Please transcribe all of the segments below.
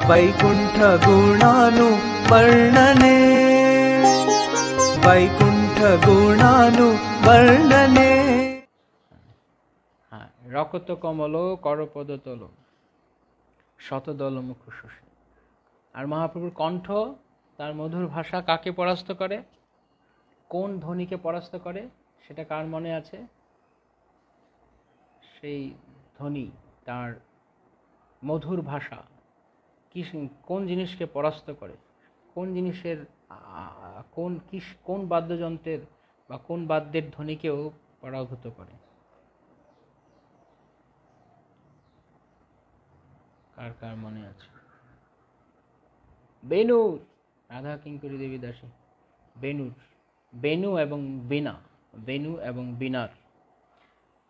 वैकुंठ गुणानु वर्णने, वैकुंठ गुणानु वर्णने। हाँ, रकत कमल करपदतल शतदल मुख शशী। আর মহাপ্রভুর কণ্ঠ, তার মধুর ভাষা কাকে পরাস্ত করে, কোন ধ্বনিকে পরাস্ত করে সেটা কার মনে আছে? সেই ধ্বনি, তার মধুর ভাষা কোন জিনিসকে পরাস্ত করে, কোন জিনিসের কোন বাদ্যযন্ত্রের বা কোন বাদ্যের ধ্বনিকেও পরাভূত করে? কার কার মনে আছে? বেনু, রাধা কিঙ্করী দেবী দাসী, বেনুর, বেনু এবং বীণা, বেনু এবং বীণার,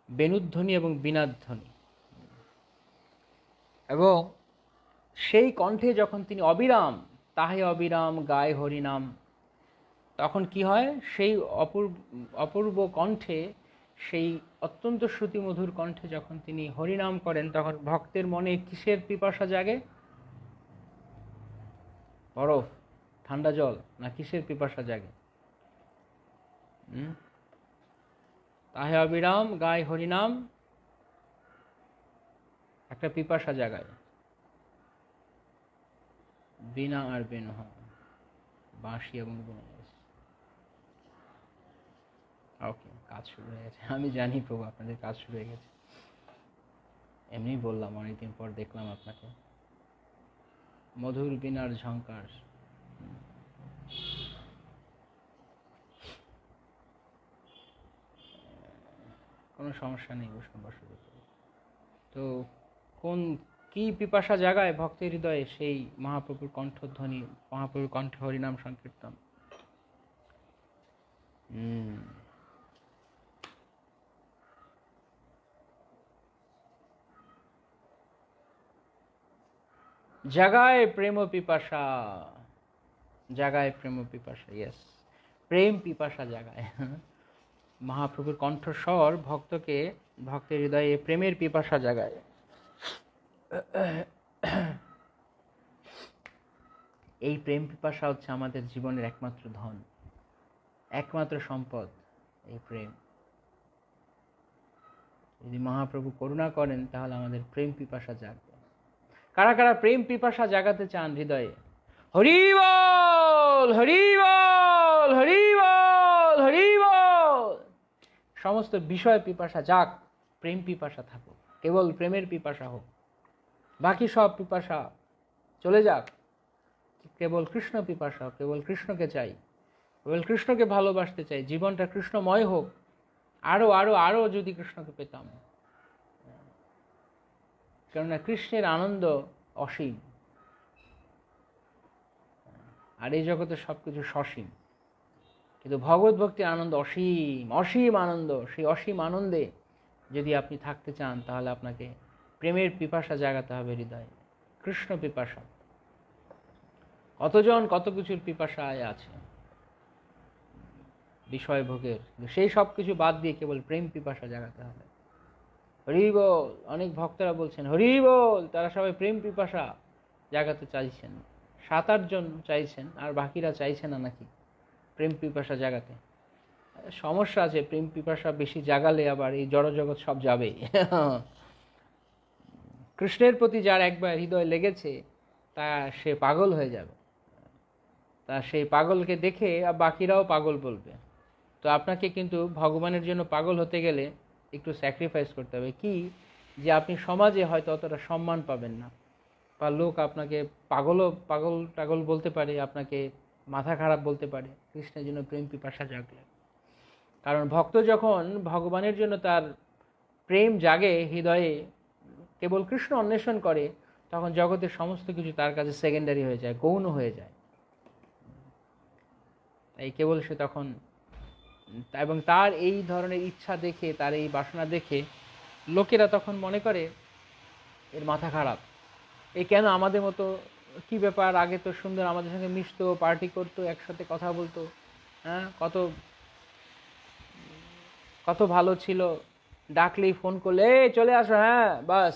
বেণুধ্বনি এবং বীণাধ্বনি। এবং সেই কণ্ঠে যখন তিনি অবিরাম, তাহে অবিরাম গায় হরিনাম, তখন কি হয়? সেই অপূর্ব কণ্ঠে, সেই অত্যন্ত শ্রুতিমধুর কণ্ঠে যখন তিনি হরিনাম করেন, তখন ভক্তের মনে কিসের পিপাসা জাগে? বরফ, ঠান্ডা জল, না কিসের পিপাসা জাগে? তাহে অবিরাম গায় হরিনাম একটা পিপাসা জাগায়। বীণা আর বেনু, বাঁশি এবং বীণা। ওকে, কাজ শুরু হয়ে গেছে। আমি জানি প্রভু আপনাদের কাজ শুরু হয়ে গেছে, এমনি বললাম, অনেকদিন পর দেখলাম আপনাকে। মধুর বীণার ঝংকার। কোনো সমস্যা নেই, বৈষ্ণব শুরু করব। তো কি পিপাসা জাগায় ভক্তের হৃদয়ে? সেই মহাপ্রভুর কণ্ঠধ্বনি, মহাপ্রভুর কণ্ঠে হরিনাম সংকীর্তন। জাগায় প্রেম পিপাসা, জাগায় প্রেম পিপাসা। ইয়েস, প্রেম পিপাসা জাগায়। মহাপ্রভুর কণ্ঠস্বর ভক্তের হৃদয়ে প্রেমের পিপাসা জাগায়। এই প্রেম পিপাসা হচ্ছে আমাদের জীবনের একমাত্র ধন, একমাত্র সম্পদ, এই প্রেম। যদি মহাপ্রভু করুণা করেন তাহলে আমাদের প্রেম পিপাসা জাগবে। কারা কারা প্রেম পিপাসা জাগাতে চান হৃদয়ে? হরি বল, হরি বল, হরি বল, হরি বল। সমস্ত বিষয় পিপাসা যাক, প্রেম পিপাসা থাকুক, কেবল প্রেমের পিপাসা হোক, বাকি সব পিপাসা চলে যাক। কেবল কৃষ্ণ পিপাসা, কেবল কৃষ্ণকে চাই, কেবল কৃষ্ণকে ভালোবাসতে চাই, জীবনটা কৃষ্ণময় হোক। আরো আরো আরো যদি কৃষ্ণকে পেতাম, কেননা কৃষ্ণের আনন্দ অসীম, আর এই জগতে সবকিছু সসীম, কিন্তু ভগবত ভক্তির আনন্দ অসীম, অসীম আনন্দ। সেই অসীম আনন্দে যদি আপনি থাকতে চান, তাহলে আপনাকে প্রেমের পিপাসা জাগাতে হবে হৃদয়ে, কৃষ্ণ পিপাসা। কতজন কত কিছুর পিপাসায় আছে, বিষয় ভোগের, সেই সব কিছু বাদ দিয়ে কেবল প্রেম পিপাসা জাগাতে হবে। হরি বল। অনেক ভক্তরা বলছেন হরি বল, তারা সবাই প্রেম পিপাসা জাগাতে চাইছেন। 7-8 জন চাইছেন, আর বাকিরা চাইছে না নাকি প্রেম পিপাসা জাগাতে? সমস্যা আছে, প্রেম পিপাসা বেশি জাগালে আবার এই জড়জগৎ সব যাবে। কৃষ্ণের প্রতি যার একবার হৃদয় লেগেছে, তা সে পাগল হয়ে যাবে, তা সেই পাগলকে দেখে বাকিরাও পাগল বলবে। তো আপনাকে কিন্তু ভগবানের জন্য পাগল হতে গেলে একটু স্যাক্রিফাইস করতে হবে। কি? যে আপনি সমাজে হয়তো অতটা সম্মান পাবেন না, বা লোক আপনাকে পাগল বলতে পারে, আপনাকে মাথা খারাপ বলতে পারে, কৃষ্ণের জন্য প্রেম পিপাসা জাগলে। কারণ ভক্ত যখন ভগবানের জন্য তার প্রেম জাগে হৃদয়ে, কেবল কৃষ্ণ অন্বেষণ করে, তখন জগতের সমস্ত কিছু তার কাছে সেকেন্ডারি হয়ে যায়, গৌণ হয়ে যায়। তাই কেবল সে তখন, এবং তার এই ধরনের ইচ্ছা দেখে, তার এই বাসনা দেখে লোকেরা তখন মনে করে এর মাথা খারাপ, এ কেন আমাদের মতো, কি ব্যাপার, আগে তো সুন্দর আমাদের সঙ্গে মিশতো, পার্টি করতো, একসাথে কথা বলতো, হ্যাঁ, কত কত ভালো ছিল, ডাকলেই ফোন করলে এই চলে আসো, হ্যাঁ বাস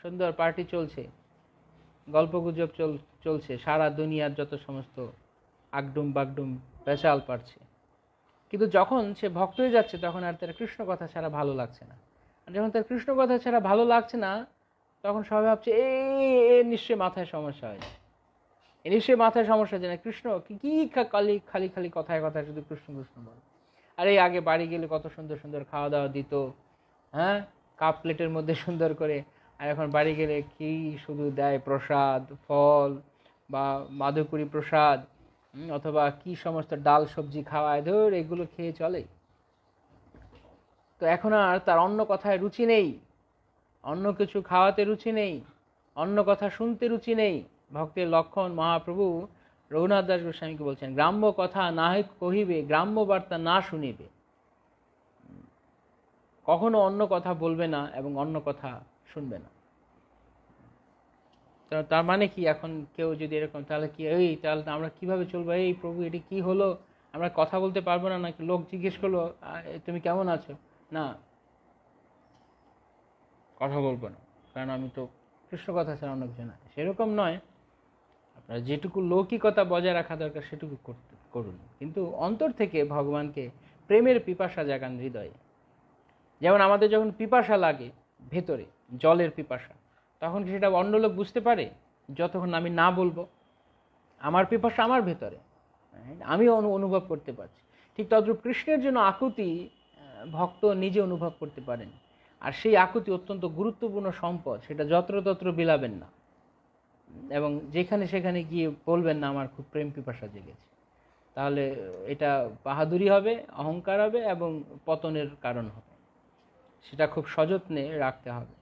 সুন্দর পার্টি চলছে। গল্পগুজব চলছে, সারা দুনিয়ার যত সমস্ত আগডুম বাগডুম পেঁচাল পারছে, কিন্তু যখন সে ভক্ত হয়ে যাচ্ছে তখন আর তার কৃষ্ণ কথা ছাড়া ভালো লাগছে না। আর যখন তার কৃষ্ণ কথা ছাড়া ভালো লাগছে না তখন সবাই ভাবছে নিশ্চয়ই মাথায় সমস্যা হয়েছে, নিশ্চয়ই মাথায় সমস্যা হচ্ছে না, কৃষ্ণ কি খালি খালি খালি কথায় কথায় শুধু কৃষ্ণ কৃষ্ণ বলে। আর এই আগে বাড়ি গেলে কত সুন্দর সুন্দর খাওয়া দাওয়া দিত, হ্যাঁ, কাপ প্লেটের মধ্যে সুন্দর করে, আর এখন বাড়ি গেলে কি শুধু দেয় প্রসাদ, ফল বা মাধুকুরি প্রসাদ, অথবা কি সমস্ত ডাল সবজি খাওয়ায়, ধর এগুলো খেয়ে চলে। তো এখন আর তার অন্য কথায় রুচি নেই, অন্য কিছু খাওয়াতে রুচি নেই, অন্য কথা শুনতে রুচি নেই। ভক্তের লক্ষণ মহাপ্রভু রঘুনাথ দাস গোস্বামীকে বলছেন, গ্রাম্য কথা না কহিবে, গ্রাম্য বার্তা না শুনিবে। কখনো অন্য কথা বলবে না এবং অন্য কথা শুনবে না। তার মানে কি, এখন কেউ যদি এরকম, তাহলে কি তাহলে আমরা কিভাবে চলবো? এই প্রভু এটি কি হলো, আমরা কথা বলতে পারবো না নাকি? লোক জিজ্ঞেস করলো তুমি কেমন আছো, না কথা বলবো না, কারণ আমি তো কৃষ্ণ কথা ছাড়া অন্য কিছু না। সেরকম নয়, আপনার যেটুকু লৌকিকতা বজায় রাখা দরকার সেটুকু করুন, কিন্তু অন্তর থেকে ভগবানকে প্রেমের পিপাসা জাগান হৃদয়ে। যেমন আমাদের যখন পিপাসা লাগে ভেতরে, জলের পিপাসা, তখন কি সেটা অন্য লোক বুঝতে পারে? যতক্ষণ আমি না বলবো আমার পিপাসা আমার ভেতরে, আমি অনুভব করতে পারছি। ঠিক তদ্রূপ কৃষ্ণের জন্য আকুতি ভক্ত নিজে অনুভব করতে পারেন, আর সেই আকুতি অত্যন্ত গুরুত্বপূর্ণ সম্পদ, সেটা যত্রতত্র বিলাবেন না, এবং যেখানে সেখানে গিয়ে বলবেন না আমার খুব প্রেম পিপাসা জেগেছে, তাহলে এটা বাহাদুরি হবে, অহংকার হবে এবং পতনের কারণ হবে। সেটা খুব সযত্নে রাখতে হবে।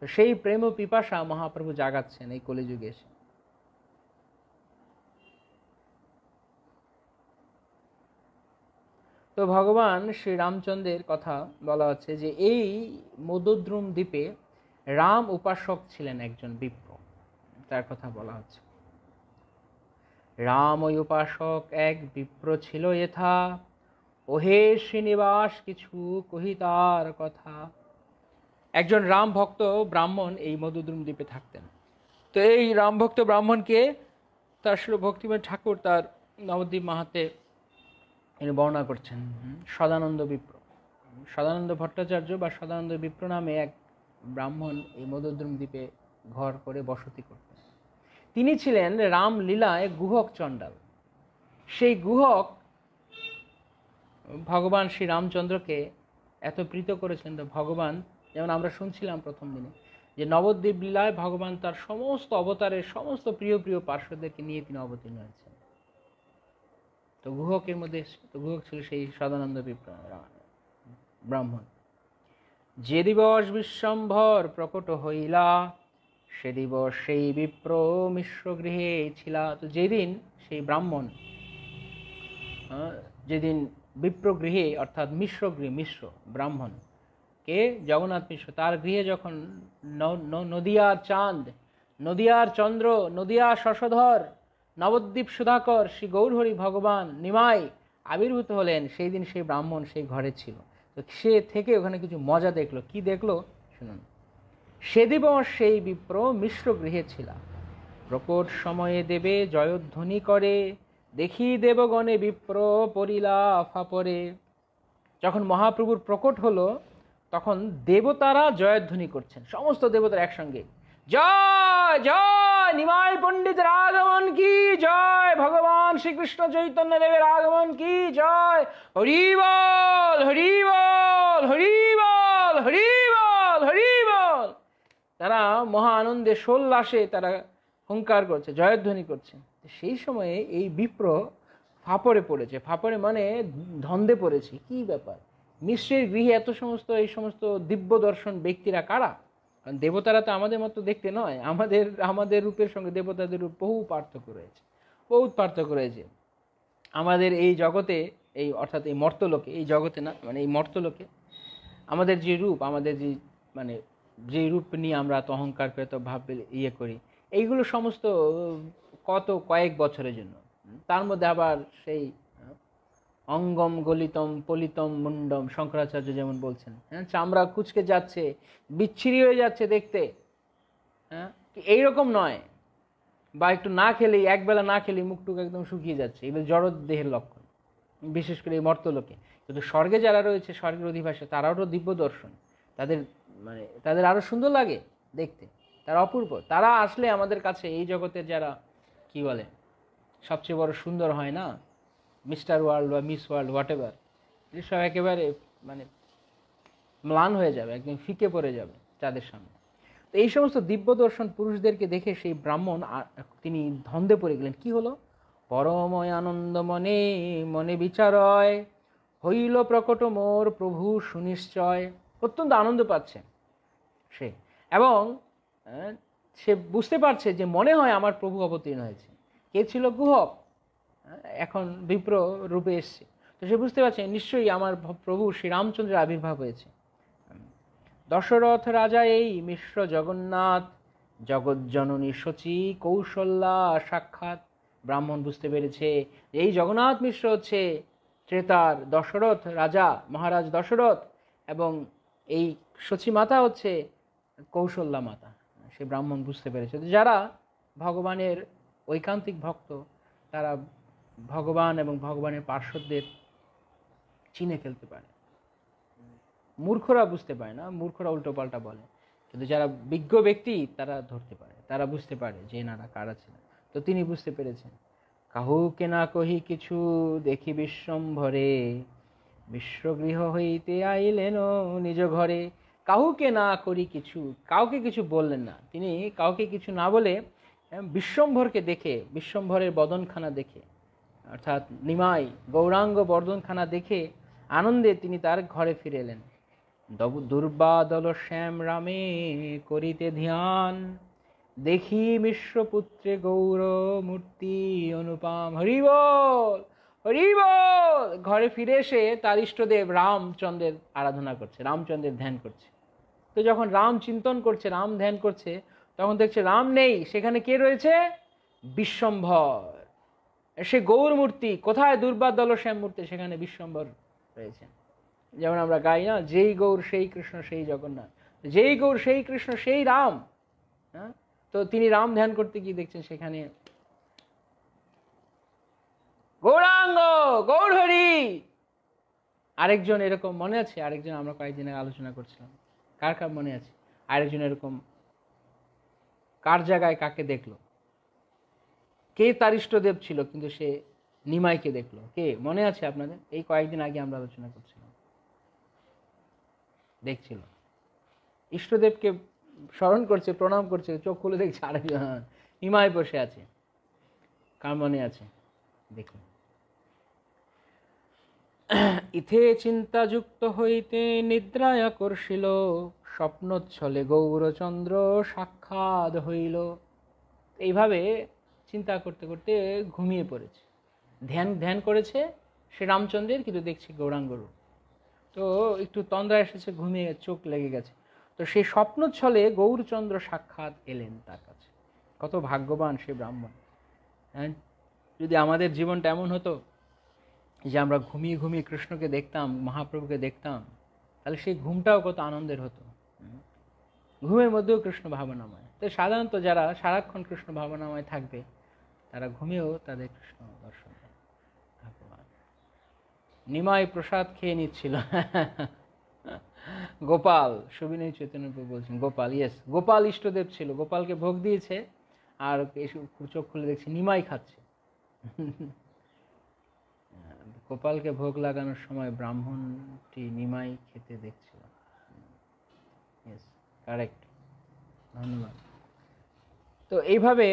তো সেই প্রেম ও পিপাসা মহাপ্রভু জাগাচ্ছেন এই কলিযুগে এসে। তো ভগবান শ্রী রামচন্দ্রের কথা বলা হচ্ছে যে এই মদদ্রুম দ্বীপে রাম উপাসক ছিলেন একজন বিপ্র, তার কথা বলা হচ্ছে। রাম ওই উপাসক এক বিপ্র ছিল এথা, ওহে শ্রীনিবাস কিছু কহি তার কথা। একজন রাম ভক্ত ব্রাহ্মণ এই মধুদ্রুম দ্বীপে থাকতেন। তো এই রাম ভক্ত ব্রাহ্মণকে তার শ্রী ভক্তিময় ঠাকুর তার নবদ্বীপ মাহাত্ম্যে তিনি বর্ণনা করছেন। সদানন্দ বিপ্র, সদানন্দ ভট্টাচার্য বা সদানন্দ বিপ্র নামে এক ব্রাহ্মণ এই মধুদ্রুম দ্বীপে ঘর করে বসতি করতেন। তিনি ছিলেন রামলীলায় গুহক চণ্ডাল। সেই গুহক ভগবান শ্রী রামচন্দ্রকে এত প্রীত করেছেন, তো ভগবান, যেমন আমরা শুনছিলাম প্রথম দিনে যে নবদ্বীপ লীলায় ভগবান তার সমস্ত অবতারের সমস্ত প্রিয় প্রিয় পার্শ্বদেরকে নিয়ে তিনি অবতীর্ণ হয়েছেন। তো গুহকের মধ্যে, তো গুহক ছিল সেই সদানন্দ ব্রাহ্মণ। যে দিবস বিশ্বম্ভর প্রকট হইলা, সে দিবস সেই বিপ্র মিশ্র গৃহে ছিলা। তো যেদিন সেই ব্রাহ্মণ, যেদিন বিপ্র গৃহে অর্থাৎ মিশ্র গৃহে, মিশ্র ব্রাহ্মণ কে জগন্নাথ মিশ্র, তার গৃহে যখন নদিয়ার চাঁদ, নদিয়ার চন্দ্র, নদিয়ার শশধর, নবদ্বীপ সুধাকর শ্রী গৌরহরি ভগবান নিমাই আবির্ভূত হলেন, সেই দিন সেই ব্রাহ্মণ সেই ঘরে ছিল। তো সে থেকে ওখানে কিছু মজা দেখলো। কি দেখলো শুনুন। সে দিবস সেই বিপ্র মিশ্র গৃহে ছিলা, প্রকট সময়ে দেবে জয়ধ্বনি করে, দেখি দেবগণে বিপ্র পরিলা ফাপরে। যখন মহাপ্রভুর প্রকট হলো তখন দেবতারা জয়ধ্বনি করছেন, সমস্ত দেবতারা একসঙ্গে, জয় জয় নিমাই পণ্ডিতের আগমন কি জয়, ভগবান শ্রীকৃষ্ণ চৈতন্য দেবের আগমন কি জয়, হরি বল হরি বল হরি বল হরি বল হরি বল। তারা মহা আনন্দে সোল্লাসে তারা হুঙ্কার করছে, জয়ধ্বনি করছে। সেই সময়ে এই বিপ্র ফাপড়ে পড়েছে। ফাপড়ে মানে ধন্দে পড়েছে। কি ব্যাপার, মিশ্রের গৃহে এত সমস্ত এই সমস্ত দিব্য দর্শন ব্যক্তিরা কারা? কারণ দেবতারা তো আমাদের মতো দেখতে নয়, আমাদের রূপের সঙ্গে দেবতাদের রূপ বহু পার্থক্য রয়েছে, বহুত পার্থক্য রয়েছে। আমাদের এই জগতে, এই অর্থাৎ এই মর্তলোকে, এই জগতে না মানে এই মর্তলোকে আমাদের যে রূপ, আমাদের যে মানে যে রূপ নিয়ে আমরা এত অহংকার করে তো ভাব ইয়ে করি, এইগুলো সমস্ত কয়েক বছরের জন্য। তার মধ্যে আবার সেই অঙ্গম গলিতম পলিতম মুন্ডম, শঙ্করাচার্য যেমন বলছেন, হ্যাঁ, চামড়া কুচকে যাচ্ছে, বিচ্ছিরি হয়ে যাচ্ছে দেখতে, হ্যাঁ, এইরকম নয়। বা একটু না খেলেই, একবেলা না খেলেই মুখটুক একদম শুকিয়ে যাচ্ছে, এগুলো জড় দেহের লক্ষণ, বিশেষ করে এই মর্তলোকে। কিন্তু স্বর্গে যারা রয়েছে, স্বর্গের অধিবাসী, তারাও তো দিব্য দর্শন, তাদের তাদের আরো সুন্দর লাগে দেখতে, তারা অপূর্ব। তারা আসলে আমাদের কাছে এই জগতের যারা কি বলে সবচেয়ে বড় সুন্দর হয় না, মিস্টার ওয়ার্ল্ড বা মিস ওয়ার্ল্ড হোয়াট এভার, সব একেবারে ম্লান হয়ে যাবে, একদম ফিকে পড়ে যাবে তাদের সামনে। তো এই সমস্ত দিব্য দর্শন পুরুষদেরকে দেখে সেই ব্রাহ্মণ তিনি ধন্দে পড়ে গেলেন। কি হলো? পরময় আনন্দ মনে মনে বিচারয়, হইল প্রকট মোর প্রভু সুনিশ্চয়। অত্যন্ত আনন্দ পাচ্ছে সে, এবং সে বুঝতে পারছে যে মনে হয় আমার প্রভু অবতীর্ণ হয়েছে। কে ছিল? গুহক, এখন বিপ্র রূপে এসছে। তো সে বুঝতে পারছে নিশ্চয়ই আমার প্রভু শ্রীরামচন্দ্রের আবির্ভাব হয়েছে। দশরথ রাজা এই মিশ্র জগন্নাথ, জগজ্জননী শচী কৌশল্যা সাক্ষাৎ। ব্রাহ্মণ বুঝতে পেরেছে এই জগন্নাথ মিশ্র হচ্ছে ত্রেতার দশরথ রাজা, মহারাজ দশরথ, এবং এই শচী মাতা হচ্ছে কৌশল্যা মাতা। সে ব্রাহ্মণ বুঝতে পেরেছে। যারা ভগবানের ঐকান্তিক ভক্ত, তারা ভগবান এবং ভগবানের পার্শ্বদের চিনে ফেলতে পারে। মূর্খরা বুঝতে পারে না, মূর্খরা উল্টো পাল্টা বলে, কিন্তু যারা বিজ্ঞ ব্যক্তি তারা ধরতে পারে, তারা বুঝতে পারে যে এনারা কারা ছিলেন। তো তিনি বুঝতে পেরেছেন। কাহুকে না কহি কিছু দেখি বিশ্বম্ভরে, বিশ্বগৃহ হইতে আইলেন নিজ ঘরে। কাহুকে না করি কিছু, কাউকে কিছু বললেন না তিনি। কাউকে কিছু না বলে বিশ্বম্ভরকে দেখে, বিশ্বম্ভরের বদনখানা দেখে, অর্থাৎ নিমাই গৌরাঙ্গ বর্ধনখানা দেখে আনন্দে তিনি তার ঘরে ফিরে এলেন। দুর্বাদল শ্যাম রামে করিতে ধ্যান, দেখি মিশ্রপুত্রে গৌর মূর্তি অনুপম। হরিবল হরিবল। ঘরে ফিরে এসে তার ইষ্টদেব রামচন্দ্রের আরাধনা করছে, রামচন্দ্রের ধ্যান করছে। তো যখন রাম চিন্তন করছে, রাম ধ্যান করছে, তখন দেখছে রাম নেই, সেখানে কে রয়েছে? বিশ্বম্ভর। সে গৌর মূর্তি কোথায়? দুর্বাদল শ্যাম মূর্তি, সেখানে বিশ্বম্ভর রয়েছে। যেমন আমরা গাই না, যেই গৌর সেই কৃষ্ণ সেই জগন্নাথ, যেই গৌর সেই কৃষ্ণ সেই রাম। হ্যাঁ, তো তিনি রাম ধ্যান করতে গিয়ে দেখছেন সেখানে গৌরাঙ্গ গৌরহরি। আরেকজন এরকম মনে আছে? আরেকজন আমরা কয়েকদিন আগে আলোচনা করছিলাম, কার কার মনে আছে? আরেকজন এরকম কার জায়গায় কাকে দেখলো? কে তার ইষ্টদেব ছিল কিন্তু সে নিমাইকে দেখলো? কে মনে আছে আপনাদের? এই কয়েকদিন আগে আমরা আলোচনা করছিলাম। দেখছিল, ইষ্টদেবকে স্মরণ করছে, প্রণাম করছে, চোখ খুলে দেখছে আরেকজন নিমাই বসে আছে। কার মনে আছে? দেখুন। ইথে চিন্তাযুক্ত হইতে নিদ্রায় করছিল, স্বপ্নোচ্ছলে গৌরচন্দ্র সাক্ষাৎ হইল। এইভাবে চিন্তা করতে করতে ঘুমিয়ে পড়েছে। ধ্যান করেছে সে রামচন্দ্রের, কিন্তু দেখছে গৌরাঙ্গ রূপ। তো একটু তন্দ্রা এসেছে, ঘুমিয়ে চোখ লেগে গেছে। তো সেই স্বপ্নচ্ছলে গৌরচন্দ্র সাক্ষাৎ এলেন তার কাছে। কত ভাগ্যবান সে ব্রাহ্মণ। হ্যাঁ, যদি আমাদের জীবনটা এমন হতো যে আমরা ঘুমিয়ে ঘুমিয়ে কৃষ্ণকে দেখতাম, মহাপ্রভুকে দেখতাম, তাহলে সেই ঘুমটাও কত আনন্দের হতো। ঘুমের মধ্যেও কৃষ্ণ ভাবনাময়। তো সাধারণত যারা সারাক্ষণ কৃষ্ণ ভাবনাময় থাকবে, তারা ঘুমিয়েও তাদের কৃষ্ণ দর্শন দেয়। ভগবান নিমাই প্রসাদ খেয়ে নিচ্ছিল। গোপাল, সুবিনয় চৈতন্য প্রভু বলছেন গোপাল, ইয়েস, গোপাল ইষ্টদেব ছিল। গোপালকে ভোগ দিয়েছে, আর চোখ খুলে দেখছে নিমাই খাচ্ছে। গোপালকে ভোগ লাগানোর সময় ব্রাহ্মণটি নিমাই খেতে দেখছিল। ইয়েস, কারেক্ট, ধন্যবাদ। তো এইভাবে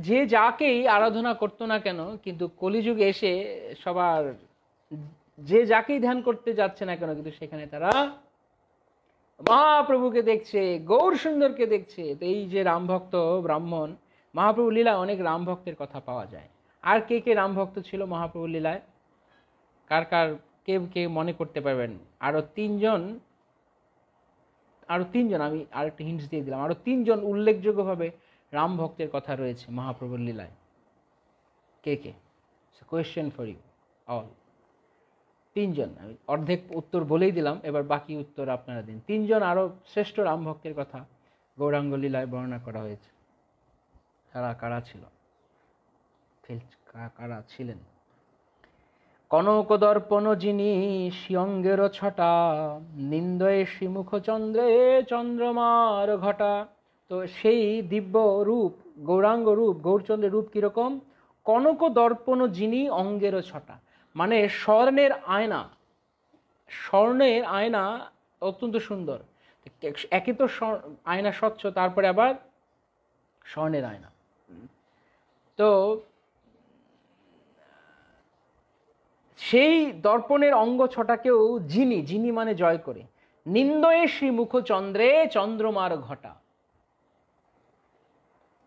যে যাকেই আরাধনা করতো না কেন, কিন্তু কলিযুগে এসে সবার যে যাকেই ধ্যান করতে যাচ্ছে না কেন, কিন্তু সেখানে তারা মহাপ্রভুকে দেখছে, গৌর সুন্দরকে দেখছে। তো এই যে রামভক্ত ব্রাহ্মণ, মহাপ্রভু লীলায় অনেক রামভক্তের কথা পাওয়া যায়। আর কে কে রামভক্ত ছিল মহাপ্রভু লীলায়? কার কার কে কে মনে করতে পারবেন? আরো তিনজন, আমি আরেকটা হিন্টস দিয়ে দিলাম। আরো তিনজন উল্লেখযোগ্যভাবে রাম ভক্তের কথা রয়েছে মহাপ্রভুর লীলায়। কে কে? Question for you all. তিনজন, আমি অর্ধেক উত্তর বলেই দিলাম, এবার বাকি উত্তর আপনারা দিন। তিনজন আরো শ্রেষ্ঠ রাম ভক্তের কথা গৌরাঙ্গ লীলায় বর্ণনা করা হয়েছে। কারা কারা ছিল? কারা ছিলেন? কনক দর্পণ যিনি শিয়ঙ্গের ছটা, নিন্দয়ে শ্রীমুখ চন্দ্রে চন্দ্রমার ঘটা। তো সেই দিব্য রূপ, গৌরাঙ্গ রূপ, গৌরচন্দ্রের রূপ কিরকম? কনক দর্পণ যিনি অঙ্গের ছটা, মানে স্বর্ণের আয়না। স্বর্ণের আয়না অত্যন্ত সুন্দর। একে তো আয়না স্বচ্ছ, তারপরে আবার স্বর্ণের আয়না। তো সেই দর্পণের অঙ্গ ছটাকেও যিনি, যিনি মানে জয় করে, নিন্দয়ে শ্রীমুখ চন্দ্রে চন্দ্রমার ঘটা।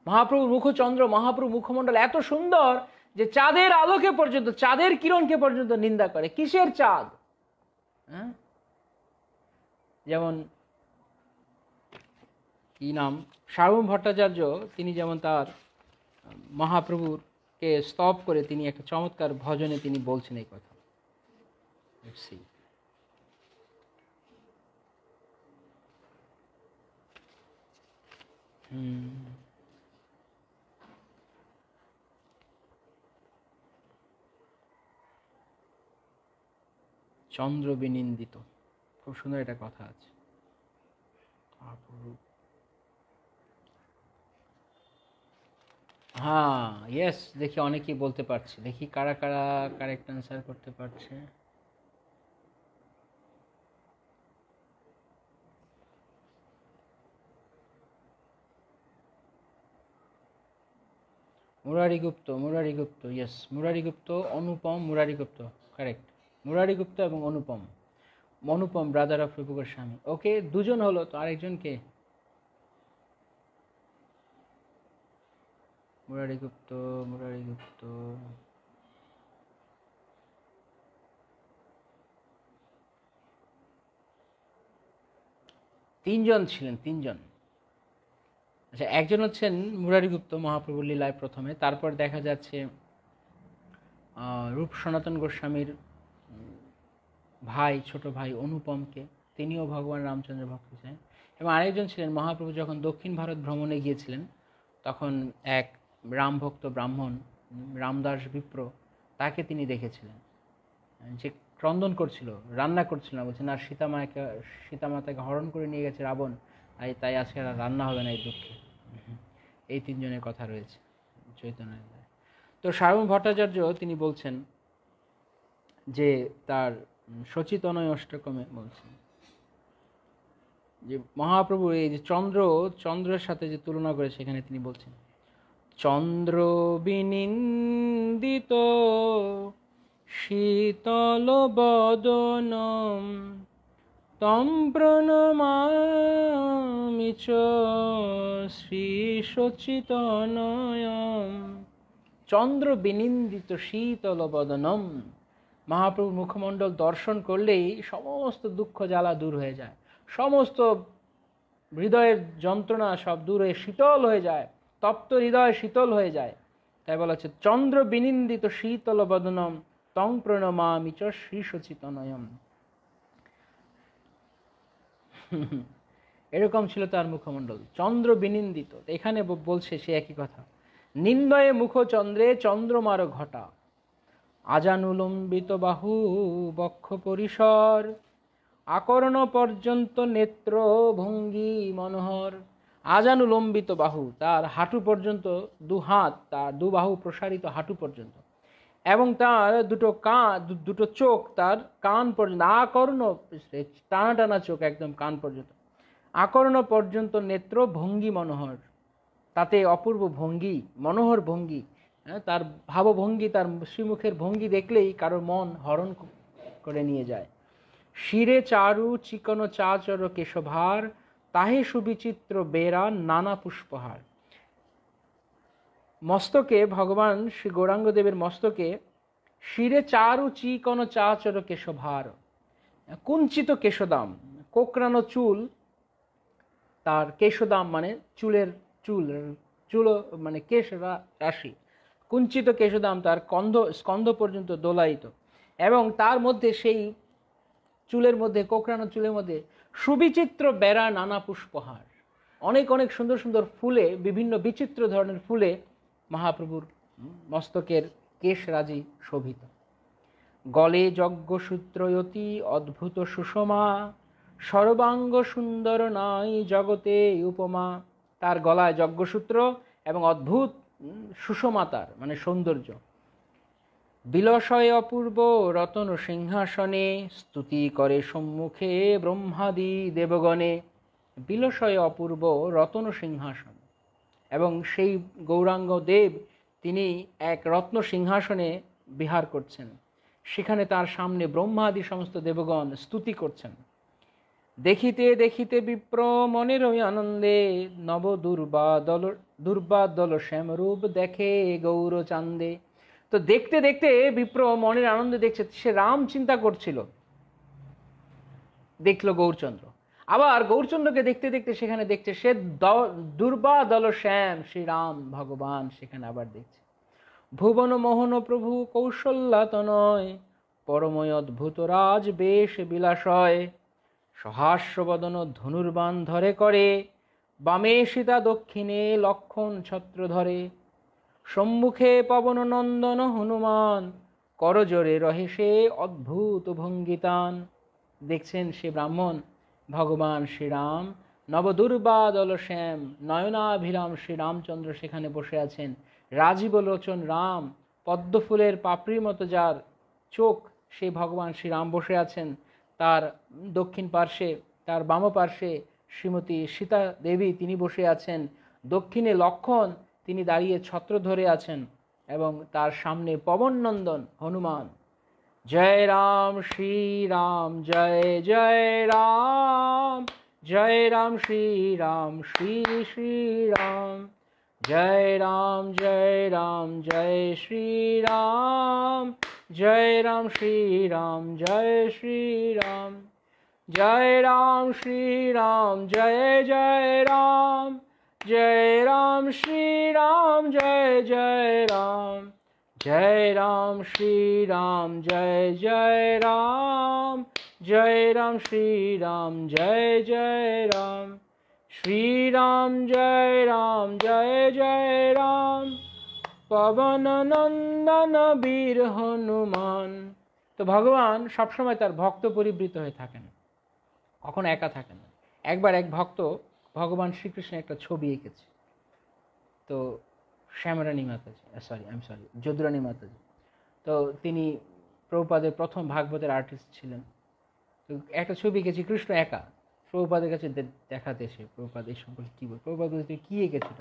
মহাপ্রভুর মুখচন্দ্র, মহাপ্রভু মুখমণ্ডল এত সুন্দর যে চাঁদের আলোকে পর্যন্ত, চাঁদের কিরণকে পর্যন্ত নিন্দা করে। কিসের চাঁদ? যেমন কি নাম, সার্বভৌম ভট্টাচার্য, তিনি যেমন তার মহাপ্রভুরকে স্তব করে তিনি একটা চমৎকার ভজনে তিনি বলছেন এই কথা। চন্দ্র বিনিন্দিত, খুব সুন্দর একটা কথা আছে। হ্যাঁ, ইয়েস, দেখি অনেকেই বলতে পারছে, দেখি কারা কারা কারেক্ট অ্যান্সার করতে পারছে। মুরারি গুপ্ত, মুরারি গুপ্ত, ইয়েস, মুরারি গুপ্ত, অনুপম, মুরারি গুপ্ত, কারেক্ট। মুরারি গুপ্ত এবং অনুপম, অনুপম ব্রাদার অফ রূপ গোস্বামী। ওকে, দুজন হলো, তো আরেকজনকে? মুরারি গুপ্ত, মুরারি গুপ্ত, তিনজন ছিলেন, তিনজন। আচ্ছা, একজন হচ্ছেন মুরারি গুপ্ত, মহাপ্রভুর লীলায় প্রথমে, তারপর দেখা যাচ্ছে রূপ সনাতন গোস্বামীর ভাই, ছোট ভাই অনুপমকে, তিনিও ভগবান রামচন্দ্র ভক্ত ছিলেন। এবং আরেকজন ছিলেন, মহাপ্রভু যখন দক্ষিণ ভারত ভ্রমণে গিয়েছিলেন তখন এক রাম ভক্ত ব্রাহ্মণ, রামদাস বিপ্র, তাকে তিনি দেখেছিলেন যে ক্রন্দন করছিল, রান্না করছিল না, বলছেন আর সীতামাতাকে হরণ করে নিয়ে গেছে রাবণ, তাই আজকে আর রান্না হবে না এই দুঃখে। এই তিনজনের কথা রয়েছে চৈতন্য। তো সার্বভৌম ভট্টাচার্য তিনি বলছেন যে তার সচিতনয় অষ্টকমে বলছেন যে মহাপ্রভু এই যে চন্দ্রের সাথে যে তুলনা করে, সেখানে তিনি বলছেন চন্দ্র বিনিন্দিত শীতল বদনম তম প্রণমামি চ শ্রী সচিতনয়ম। চন্দ্র বিনিন্দিত শীতল বদনম, মহাপ্রভুর মুখমণ্ডল দর্শন করলেই সমস্ত দুঃখ জ্বালা দূর হয়ে যায়, সমস্ত হৃদয়ের যন্ত্রণা সব দূর হয়ে শীতল হয়ে যায়, তপ্ত হৃদয় শীতল হয়ে যায়। তাই বলা হচ্ছে চন্দ্র বিনিন্দিত শীতল বদনম তং প্রণমামি চ শ্রী সচিতনয়ম। এরকম ছিল তার মুখমণ্ডল, চন্দ্র বিনিন্দিত। এখানে বলছে সে একই কথা, নিন্দয়ে মুখ চন্দ্রে চন্দ্রমার ঘটা, আজানুলম্বিত বাহু বক্ষ পরিসর, আকর্ণ পর্যন্ত নেত্র ভঙ্গি মনোহর। আজানুলম্বিত বাহু, তার হাঁটু পর্যন্ত দু হাত, তার দু বাহু প্রসারিত হাঁটু পর্যন্ত, এবং তার দুটো চোখ তার কান পর্যন্ত, আকর্ণ টানা টানা চোখ একদম কান পর্যন্ত, আকর্ণ পর্যন্ত নেত্র ভঙ্গি মনোহর, তাতে অপূর্ব ভঙ্গি, মনোহর ভঙ্গি। তার ভাবভঙ্গি, তার শ্রীমুখের ভঙ্গি দেখলেই কারোর মন হরণ করে নিয়ে যায়। শিরে চারু চিকন চাচর কেশভার, তাহে সুবিচিত্র বেরা নানা পুষ্পহার। মস্তকে, ভগবান শ্রী গৌরাঙ্গদেবের মস্তকে শিরে চারু চিকন চাচর কেশভার, কুঞ্চিত কেশদাম, কোকড়ানো চুল, তার কেশদাম মানে চুলের চুল মানে কেশ রাশি, কুঞ্চিত কেশদাম তার স্কন্ধ পর্যন্ত দোলায়িত, এবং তার মধ্যে সেই চুলের মধ্যে, কোকড়ানো চুলের মধ্যে সুবিচিত্র বেড়া নানা পুষ্পহার, অনেক অনেক সুন্দর সুন্দর ফুলে, বিভিন্ন বিচিত্র ধরনের ফুলে মহাপ্রভুর মস্তকের কেশরাজি শোভিত। গলে যজ্ঞসূত্র অতি অদ্ভুত সুষমা, সর্বাঙ্গ সুন্দর নাই জগতে উপমা। তার গলায় যজ্ঞসূত্র এবং অদ্ভুত সুষমা, তার মানে সৌন্দর্য। বিলসয় অপূর্ব রতন সিংহাসনে, স্তুতি করে সম্মুখে ব্রহ্মাদি দেবগণে। বিলসয় অপূর্ব রতন সিংহাসন, এবং সেই গৌরাঙ্গ দেব তিনি এক রত্ন সিংহাসনে বিহার করছেন। সেখানে তার সামনে ব্রহ্মাদি সমস্ত দেবগণ স্তুতি করছেন। দেখিতে দেখিতে বিপ্র মনের ওই আনন্দে, নব দুর্বাদল শ্যামরূপ দেখে গৌর চান্দে। তো দেখতে দেখতে বিপ্র মনের আনন্দে দেখছে, সে রাম চিন্তা করছিল, দেখলো গৌরচন্দ্র। আবার গৌরচন্দ্রকে দেখতে দেখতে সেখানে দেখছে সে দুর্বাদল শ্যাম, শ্রীরাম ভগবান সেখানে আবার দেখছে। ভুবন মোহন প্রভু কৌশল্যাতনয়, পরময় অদ্ভুত রাজ বেশ বিলাসয়। সহাস্যবদন ধনুর্বাণ ধরে করে, বামে সীতা দক্ষিণে লক্ষণ ছত্র ধরে। সম্মুখে পবন নন্দন হনুমান, করজোরে রহে সে অদ্ভুত ভঙ্গিতান। দেখছেন সে ব্রাহ্মণ ভগবান শ্রীরাম নবদুর্বাদল শ্যাম নয়নাভিরাম শ্রীরামচন্দ্র সেখানে বসে আছেন। রাজীব লোচন রাম, পদ্মফুলের পাপড়ির মতো যার চোখ, সেই ভগবান শ্রীরাম বসে আছেন। তার দক্ষিণ পার্শ্বে, তার বাম পার্শ্বে শ্রীমতী সীতা দেবী তিনি বসে আছেন। দক্ষিণে লক্ষণ তিনি দাঁড়িয়ে ছত্র ধরে আছেন, এবং তার সামনে পবননন্দন হনুমান। জয় রাম শ্রীরাম জয় জয় রাম, জয় রাম শ্রীরাম শ্রী শ্রীরাম। জয় রাম জয় শ্রীরাম, জয় রাম শ্রীরাম জয় শ্রীরাম। জয় রাম শ্রীরাম জয় জয় রাম, জয় রাম শ্রীরাম জয় জয় রাম। জয় রাম শ্রীরাম জয় জয় রাম, জয় রাম শ্রীরাম জয় জয় রাম। শ্রীরাম জয় জয় রাম, পবন নন্দন বীর হনুমান। তো ভগবান সবসময় তার ভক্ত পরিবৃত হয়ে থাকেন, কখনো একা থাকেন না। একবার এক ভক্ত ভগবান শ্রীকৃষ্ণের একটা ছবি এঁকেছে। তো শ্যামরানী মাতাজি, যদুরানী মাতাজি, তো তিনি প্রভুপাদের প্রথম ভাগবতের আর্টিস্ট ছিলেন। তো একটা ছবি এঁকেছি কৃষ্ণ একা, প্রভুপাদের কাছে দেখাতে এসে প্রভুপাদ এই সম্পর্কে কী বল। প্রভুপাদ বলতে কী এঁকেছিল?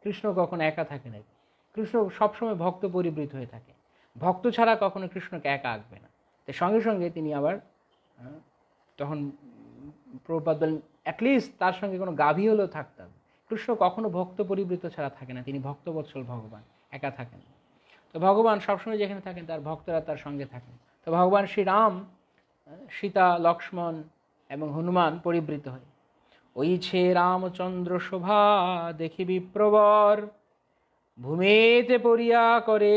কৃষ্ণ কখনো একা থাকে না, কৃষ্ণ সবসময় ভক্ত পরিবৃত হয়ে থাকে। ভক্ত ছাড়া কখনো কৃষ্ণকে একা আঁকবে না। তো সঙ্গে সঙ্গে তিনি আবার তখন প্রভুপাদ বলেন অ্যাটলিস্ট তার সঙ্গে কোনো গাভী হলেও থাকতে হবে। কৃষ্ণ কখনো ভক্ত পরিবৃত ছাড়া থাকে না, তিনি ভক্তবৎসল ভগবান, একা থাকেন। তো ভগবান সবসময় যেখানে থাকেন তার ভক্তরা তার সঙ্গে থাকেন। তো ভগবান শ্রীরাম সীতা লক্ষ্মণ এবং হনুমান পরিবৃত হয়। ওইছে রামচন্দ্র শোভা দেখি বিপ্রবর, ভূমিতে পড়িয়া করে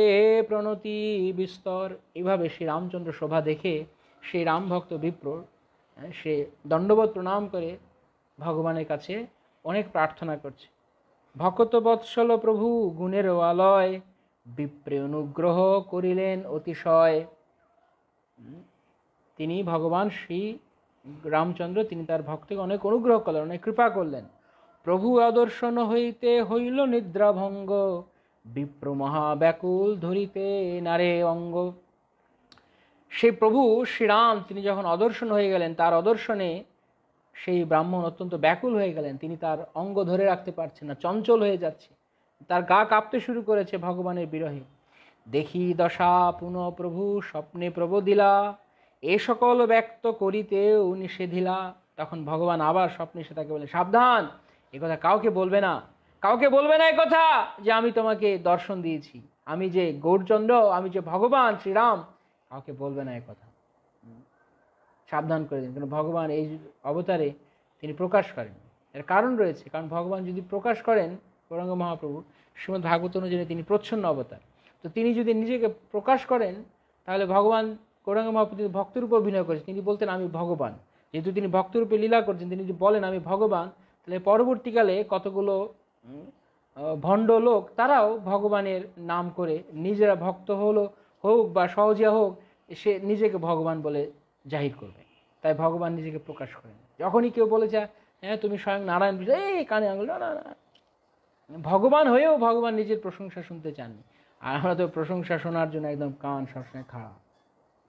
প্রণতি বিস্তর। এইভাবে শ্রী রামচন্দ্র শোভা দেখে সেই রাম ভক্ত বিপ্র সে দণ্ডবত প্রণাম করে ভগবানের কাছে অনেক প্রার্থনা করছে। ভকত বৎসল প্রভু গুণের আলয়, বিপ্রে অনুগ্রহ করিলেন অতিশয়। তিনি ভগবান শ্রী রামচন্দ্র তিনি তার ভক্তকে অনেক অনুগ্রহ করলেন, অনেক কৃপা করলেন। প্রভু আদর্শন হইতে হইল নিদ্রাভঙ্গ, বিপ্র মহাব্যাকুল ধরিতে নারে অঙ্গ। সেই প্রভু শ্রীরাম তিনি যখন অদর্শন হয়ে গেলেন, তার অদর্শনে সেই ব্রাহ্মণ অত্যন্ত ব্যাকুল হয়ে গেলেন। তিনি তার অঙ্গ ধরে রাখতে পারছেন না, চঞ্চল হয়ে যাচ্ছে, তার গা কাঁপতে শুরু করেছে ভগবানের বিরহে। দেখি দশা পুনঃ প্রভু স্বপ্নে প্রবোদিলা, এ সকল ব্যক্ত করিতেও নিষেধিলা। তখন ভগবান আবার স্বপ্নে এসে তাকে বলে, সাবধান, এ কথা কাউকে বলবে না, কাউকে বলবে না এ কথা যে আমি তোমাকে দর্শন দিয়েছি, আমি যে গৌরচন্দ্র, আমি যে ভগবান শ্রীরাম, কাউকে বলবে না এ কথা, সাবধান করে দিন। কারণ ভগবান এই অবতারে তিনি প্রকাশ করেন, এর কারণ রয়েছে। কারণ ভগবান যদি প্রকাশ করেন, গৌরাঙ্গ মহাপ্রভু শ্রীমদ্ ভাগবত অনুযায়ী তিনি প্রচ্ছন্ন অবতার, তো তিনি যদি নিজেকে প্রকাশ করেন তাহলে ভগবান গৌরাঙ্গ মহাপ্রভু ভক্তরূপে অভিনয় করেছেন, তিনি বলতেন আমি ভগবান। যেহেতু তিনি ভক্তরূপে লীলা করছেন, তিনি যদি বলেন আমি ভগবান, তাহলে পরবর্তীকালে কতগুলো ভণ্ড লোক তারাও ভগবানের নাম করে নিজেরা ভক্ত হোক বা সহজিয়া হোক, সে নিজেকে ভগবান বলে জাহির করবে। তাই ভগবান নিজেকে প্রকাশ করেন। যখনই কেউ বলেছে হ্যাঁ তুমি স্বয়ং নারায়ণ, এই কানে আঙুল, না না না, ভগবান হয়েও ভগবান নিজের প্রশংসা শুনতে চাননি। আর আমরা তো প্রশংসা শোনার জন্য একদম কান সবসময় খারাপ।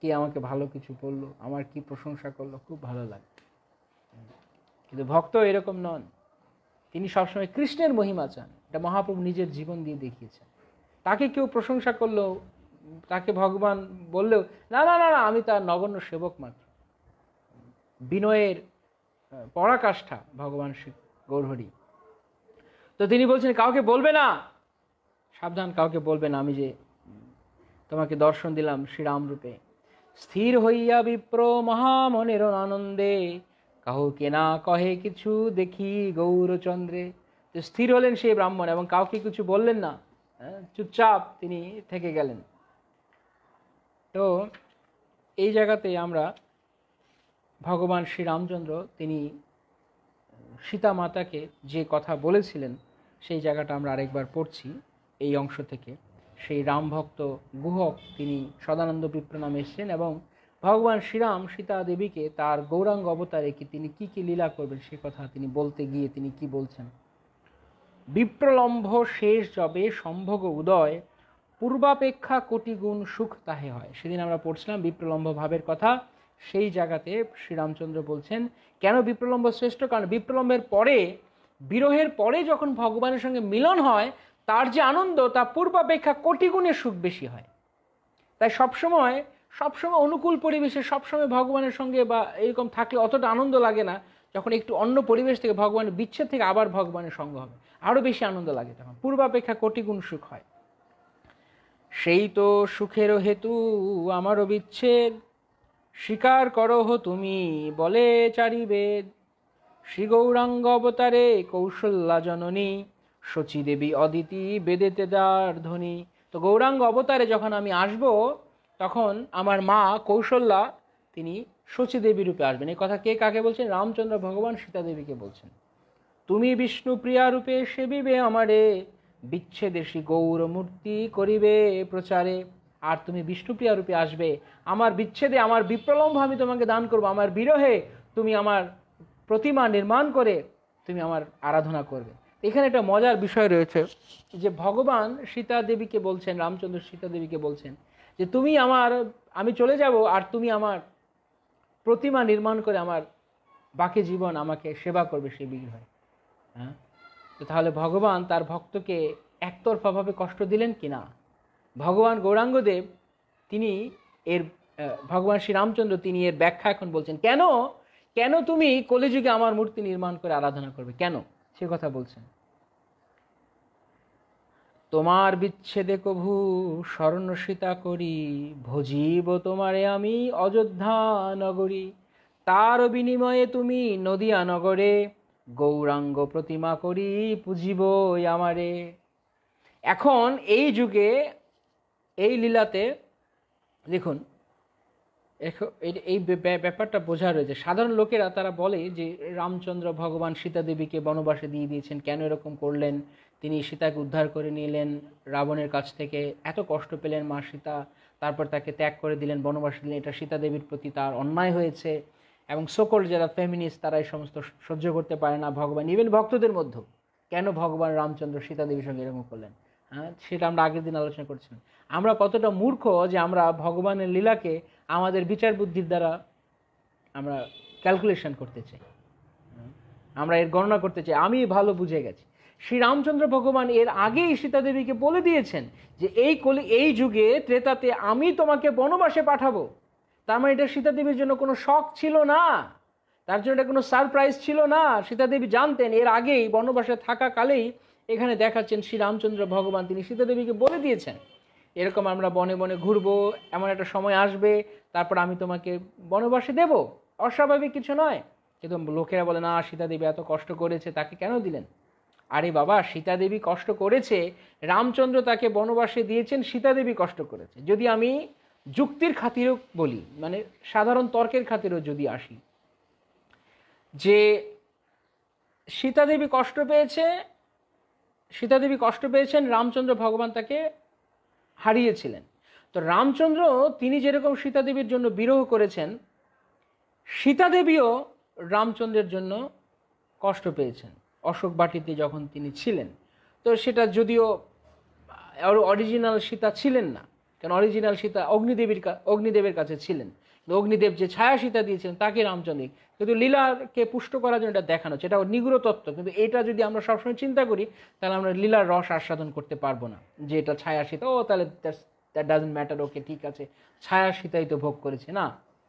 কে আমাকে ভালো কিছু বললো, আমার কি প্রশংসা করলো, খুব ভালো লাগে। কিন্তু ভক্ত এরকম নন, তিনি সবসময় কৃষ্ণের মহিমা চান। এটা মহাপ্রভু নিজের জীবন দিয়ে দেখিয়েছেন। তাকে কেউ প্রশংসা করলেও, তাকে ভগবান বললেও, না না না না, আমি তার নগণ্য সেবক মাত্র। বিনয়ের পরাকাষ্ঠা ভগবান শ্রী গৌরহরি। তো তিনি বলছেন কাউকে বলবে না, সাবধান, কাউকে বলবে না আমি যে তোমাকে দর্শন দিলাম শ্রীরাম রূপে। স্থির হইয়া বিপ্র মহামনের আনন্দে, কাউকে না কহে কিছু দেখি গৌরচন্দ্রে। তো স্থির হলেন সেই ব্রাহ্মণ এবং কাউকে কিছু বললেন না, চুপচাপ তিনি থেকে গেলেন। তো এই জায়গাতে আমরা ভগবান শ্রীরামচন্দ্র তিনি সীতা মাতাকে যে কথা বলেছিলেন সেই জায়গাটা আমরা আরেকবার পড়ছি এই অংশ থেকে। সেই রামভক্ত গুহক তিনি সদানন্দ বিপ্র নামে এসেছেন এবং ভগবান শ্রীরাম সীতা দেবীকে তার গৌরাঙ্গ অবতারে তিনি কি কি লীলা করবেন সে কথা তিনি বলতে গিয়ে তিনি কি বলছেন। বিপ্রলম্ভ শেষ যবে সম্ভোগ উদয়, পূর্বাপেক্ষা কোটি গুণ সুখ তাহে হয়। সেদিন আমরা পড়ছিলাম বিপ্রলম্ভ ভাবের কথা। সেই জায়গাতে শ্রীরামচন্দ্র বলছেন কেন বিপ্রলম্ভ শ্রেষ্ঠ, কারণ বিপ্রলম্বের পরে, বিরহের পরে যখন ভগবানের সঙ্গে মিলন হয় তার যে আনন্দ তা পূর্বাপেক্ষা কোটি গুণে সুখ বেশি হয়। তাই সবসময় অনুকূল পরিবেশে সবসময় ভগবানের সঙ্গে বা এরকম থাকলে অতটা আনন্দ লাগে না। যখন একটু অন্য পরিবেশ থেকে ভগবানের বিচ্ছেদ থেকে আবার ভগবানের সঙ্গ হবে আরও বেশি আনন্দ লাগে, তখন পূর্বাপেক্ষা কোটি গুণ সুখ হয়। সেই তো সুখেরও হেতু আমারও বিচ্ছেদ, স্বীকার করহ তুমি বলে চারিবেদ। শ্রী গৌরাঙ্গ অবতারে কৌশল্যা জননী, শচী দেবী অদিতি বেদেতে যার ধ্বনি। তো গৌরাঙ্গ অবতারে যখন আমি আসব তখন আমার মা কৌশল্যা তিনি শচী দেবী রূপে আসবেন। এই কথা কে কাকে বলছেন? রামচন্দ্র ভগবান সীতা দেবীকে বলছেন। তুমি বিষ্ণু প্রিয়া রূপে সেবিবে আমারে, বিচ্ছেদে শ্রী গৌর মূর্তি করিবে প্রচারে। আর তুমি বিষ্ণুপ্রিয়া রূপে আসবে, আমার বিচ্ছেদে, আমার বিপ্রলম্ভ আমি তোমাকে দান করব, আমার বিরহে তুমি আমার প্রতিমা নির্মাণ করে তুমি আমার আরাধনা করবে। এখানে একটা মজার বিষয় রয়েছে যে ভগবান সীতা দেবীকে বলছেন, রামচন্দ্র সীতা দেবীকে বলছেন যে তুমি আমি চলে যাব আর তুমি আমার প্রতিমা নির্মাণ করে আমার বাকি জীবন আমাকে সেবা করবে সেই বিগ্রহে। হ্যাঁ, তো তাহলে ভগবান তার ভক্তকে একতরফাভাবে কষ্ট দিলেন কিনা? ভগবান গৌরাঙ্গদেব তিনি ভগবান শ্রীরামচন্দ্র তিনি এর ব্যাখ্যা এখন বলছেন। কেন তুমি কলিযুগে আমার মূর্তি নির্মাণ করে আরাধনা করবে, কেন সে কথা বলছেন। তোমার বিচ্ছেদে কভু স্মরণ সীতা করি, ভজিব তোমারে আমি অযোধ্যা নগরী। তার বিনিময়ে তুমি নদিয়া নগরে, গৌরাঙ্গ প্রতিমা করি পুজিব আমারে। এখন এই যুগে এই লীলাতে দেখুন এই ব্যাপারটা বোঝা রয়েছে। সাধারণ লোকেরা তারা বলে যে রামচন্দ্র ভগবান সীতা দেবীকে বনবাসে দিয়ে দিয়েছেন, কেন এরকম করলেন? তিনি সীতাকে উদ্ধার করে নিলেন রাবণের কাছ থেকে, এত কষ্ট পেলেন মা সীতা, তারপর তাকে ত্যাগ করে দিলেন, বনবাসে দিলেন, এটা সীতা দেবীর প্রতি তার অন্যায় হয়েছে। এবং সকল যারা ফেমিনিস্ট তারা এই সমস্ত সহ্য করতে পারে না। ভগবান ইভেন ভক্তদের মধ্যে কেন ভগবান রামচন্দ্র সীতা দেবীর সঙ্গে এরকম করলেন, হ্যাঁ সেটা আমরা আগের দিন আলোচনা করছিলাম। আমরা কতটা মূর্খ যে আমরা ভগবানের লীলাকে আমাদের বিচার বুদ্ধির দ্বারা আমরা ক্যালকুলেশন করতে চাই, আমরা এর গণনা করতে চাই। আমি ভালো বুঝে গেছি, শ্রীরামচন্দ্র ভগবান এর আগেই সীতা দেবীকে বলে দিয়েছেন যে এই যুগে ত্রেতাতে আমি তোমাকে বনবাসে পাঠাবো। তার মানে এটা সীতা দেবীর জন্য কোনো শখ ছিল না, তার জন্য এটা কোনো সারপ্রাইজ ছিল না। সীতা দেবী জানতেন, এর আগেই বনবাসে থাকাকালেই এখানে দেখাচ্ছেন শ্রীরামচন্দ্র ভগবান তিনি সীতা দেবীকে বলে দিয়েছেন এরকম আমরা বনে বনে ঘুরবো, এমন একটা সময় আসবে, তারপর আমি তোমাকে বনবাসে দেব। অস্বাভাবিক কিছু নয়। কিন্তু লোকেরা বলে না, সীতা দেবী এত কষ্ট করেছে, তাকে কেন দিলেন? আরে বাবা, সীতা দেবী কষ্ট করেছে, রামচন্দ্র তাকে বনবাসে দিয়েছেন, সীতা দেবী কষ্ট করেছে। যদি আমি যুক্তির খাতিরেও বলি, মানে সাধারণ তর্কের খাতিরেও যদি আসি, যে সীতা দেবী কষ্ট পেয়েছে সীতাদেবী কষ্ট পেয়েছেন, রামচন্দ্র ভগবান তাকে হারিয়েছিলেন। তো রামচন্দ্র তিনি যেরকম সীতাদেবীর জন্য বিরহ করেছেন, সীতাদেবীও রামচন্দ্রের জন্য কষ্ট পেয়েছেন অশোক বাটিতে যখন তিনি ছিলেন। তো সেটা যদিও অরিজিনাল সীতা ছিলেন না, কারণ অরিজিনাল সীতা অগ্নিদেবের কাছে ছিলেন। অগ্নিদেব যে ছায়া সীতা দিয়েছিলেন তাকে রামচন্দ্র, কিন্তু লীলাকে পুষ্ট করার জন্য এটা দেখানো হচ্ছে, এটা নিগূঢ় তত্ত্ব। কিন্তু এটা যদি আমরা সবসময় চিন্তা করি তাহলে আমরা লীলার রস আস্বাদন করতে পারবো না, যে এটা ছায়া সীতা, ও তাহলে দ্যাট ডাজন্ট ম্যাটার, ওকে ঠিক আছে, ছায়া সীতাই তো ভোগ করেছে, না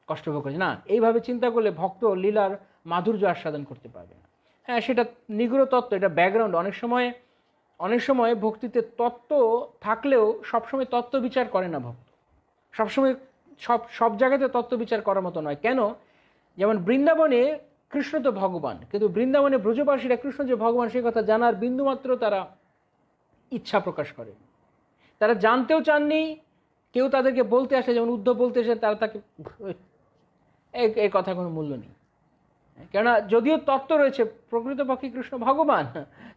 কষ্ট ভোগ করেছে না, এইভাবে চিন্তা করলে ভক্ত লীলার মাধুর্য আস্বাদন করতে পারবে না। হ্যাঁ, সেটা নিগূঢ় তত্ত্ব, এটা ব্যাকগ্রাউন্ড। অনেক সময় ভক্তিতে তত্ত্ব থাকলেও সবসময় তত্ত্ব বিচার করে না ভক্ত, সবসময় সব জায়গাতে তত্ত্ব বিচার করার মতো নয়। কেন? যেমন বৃন্দাবনে কৃষ্ণ তো ভগবান, কিন্তু বৃন্দাবনে ব্রজবাসীরা কৃষ্ণ যে ভগবান সে কথা জানার বিন্দুমাত্র তারা ইচ্ছা প্রকাশ করে, তারা জানতেও চাননি। কেউ তাদেরকে বলতে আসে, যেমন উদ্ধব বলতে আসে, তারা তাকে এই কথা কোনো মূল্য নেই। কেননা যদিও তত্ত্ব রয়েছে, প্রকৃতপক্ষে কৃষ্ণ ভগবান,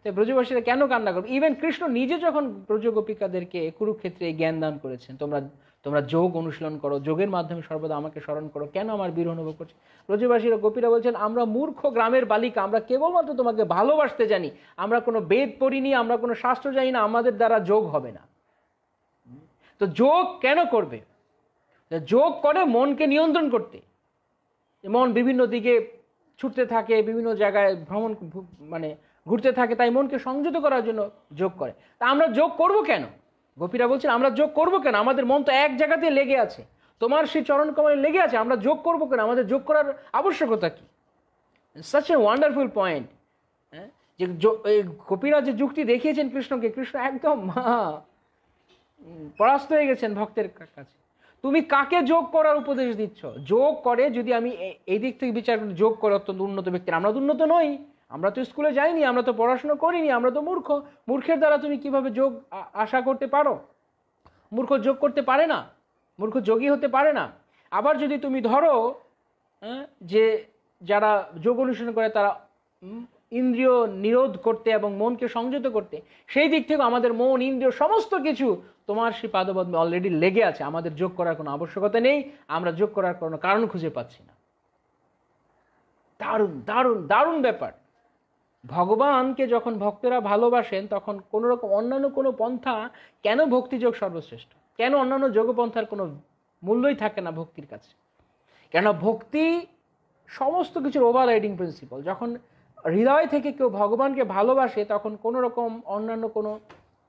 তাই ব্রজবাসীরা কেন কান্না করবে? ইভেন কৃষ্ণ নিজে যখন ব্রজগোপিকাদেরকে কুরুক্ষেত্রে জ্ঞান দান করেছেন, তোমরা যোগ অনুশীলন করো, যোগের মাধ্যমে সর্বদা আমাকে স্মরণ করো, কেন আমার বিরহ অনুভব করছে? ব্রজবাসীরা গোপীরা বলছেন, আমরা মূর্খ গ্রামের বালিকা, আমরা কেবলমাত্র তোমাকে ভালোবাসতে জানি, আমরা কোনো বেদ পড়িনি, আমরা কোনো শাস্ত্র জানি না, আমাদের দ্বারা যোগ হবে না। তো যোগ কেন করবে? যোগ করে মনকে নিয়ন্ত্রণ করতে। মন বিভিন্ন দিকে ছুটতে থাকে, বিভিন্ন জায়গায় ঘুরতে থাকে, তাই মনকে সংযত করার জন্য যোগ করে। তা আমরা যোগ করব কেন? গোপীরা বলছেন, আমরা যোগ করব কেন? আমাদের মন তো এক জায়গাতে লেগে আছে, তোমার সেই চরণ কমলে লেগে আছে, আমরা যোগ করব কেন? আমাদের যোগ করার আবশ্যকতা কি? Such a wonderful point. যে গোপীরা যে যুক্তি দেখিয়েছেন কৃষ্ণকে, কৃষ্ণ একদম পরাস্ত হয়ে গেছেন ভক্তের কাছে। তুমি কাকে যোগ করার উপদেশ দিচ্ছ? যোগ করে, যদি আমি এই দিক থেকে বিচার করি, যোগ করে অত্যন্ত উন্নত ব্যক্তির। আমরা তো উন্নত নই, আমরা তো স্কুলে যাইনি, আমরা তো পড়াশোনা করিনি, আমরা তো মূর্খ। মূর্খের দ্বারা তুমি কিভাবে যোগ আশা করতে পারো? মূর্খ যোগ করতে পারে না, মূর্খ যোগী হতে পারে না। আবার যদি তুমি ধরো যে যারা যোগ অনুশীলন করে তারা ইন্দ্রিয় নিরোধ করতে এবং মনকে সংযত করতে, সেই দিক থেকে আমাদের মন, ইন্দ্রিয়, সমস্ত কিছু তোমার সেই পাদপদ্মে অলরেডি লেগে আছে, আমাদের যোগ করার কোনো আবশ্যকতা নেই, আমরা যোগ করার কোনো কারণ খুঁজে পাচ্ছি না। দারুণ দারুণ দারুণ ব্যাপার। ভগবানকে যখন ভক্তরা ভালোবাসেন তখন কোনো রকম অন্যান্য কোনো পন্থা, কেন ভক্তিযোগ সর্বশ্রেষ্ঠ? কেন অন্যান্য যোগপন্থার কোনো মূল্যই থাকে না ভক্তির কাছে? কেন ভক্তি সমস্ত কিছুর ওভাররাইডিং প্রিন্সিপাল। যখন হৃদয় থেকে কেউ ভগবানকে ভালোবাসে তখন কোনো রকম অন্যান্য কোনো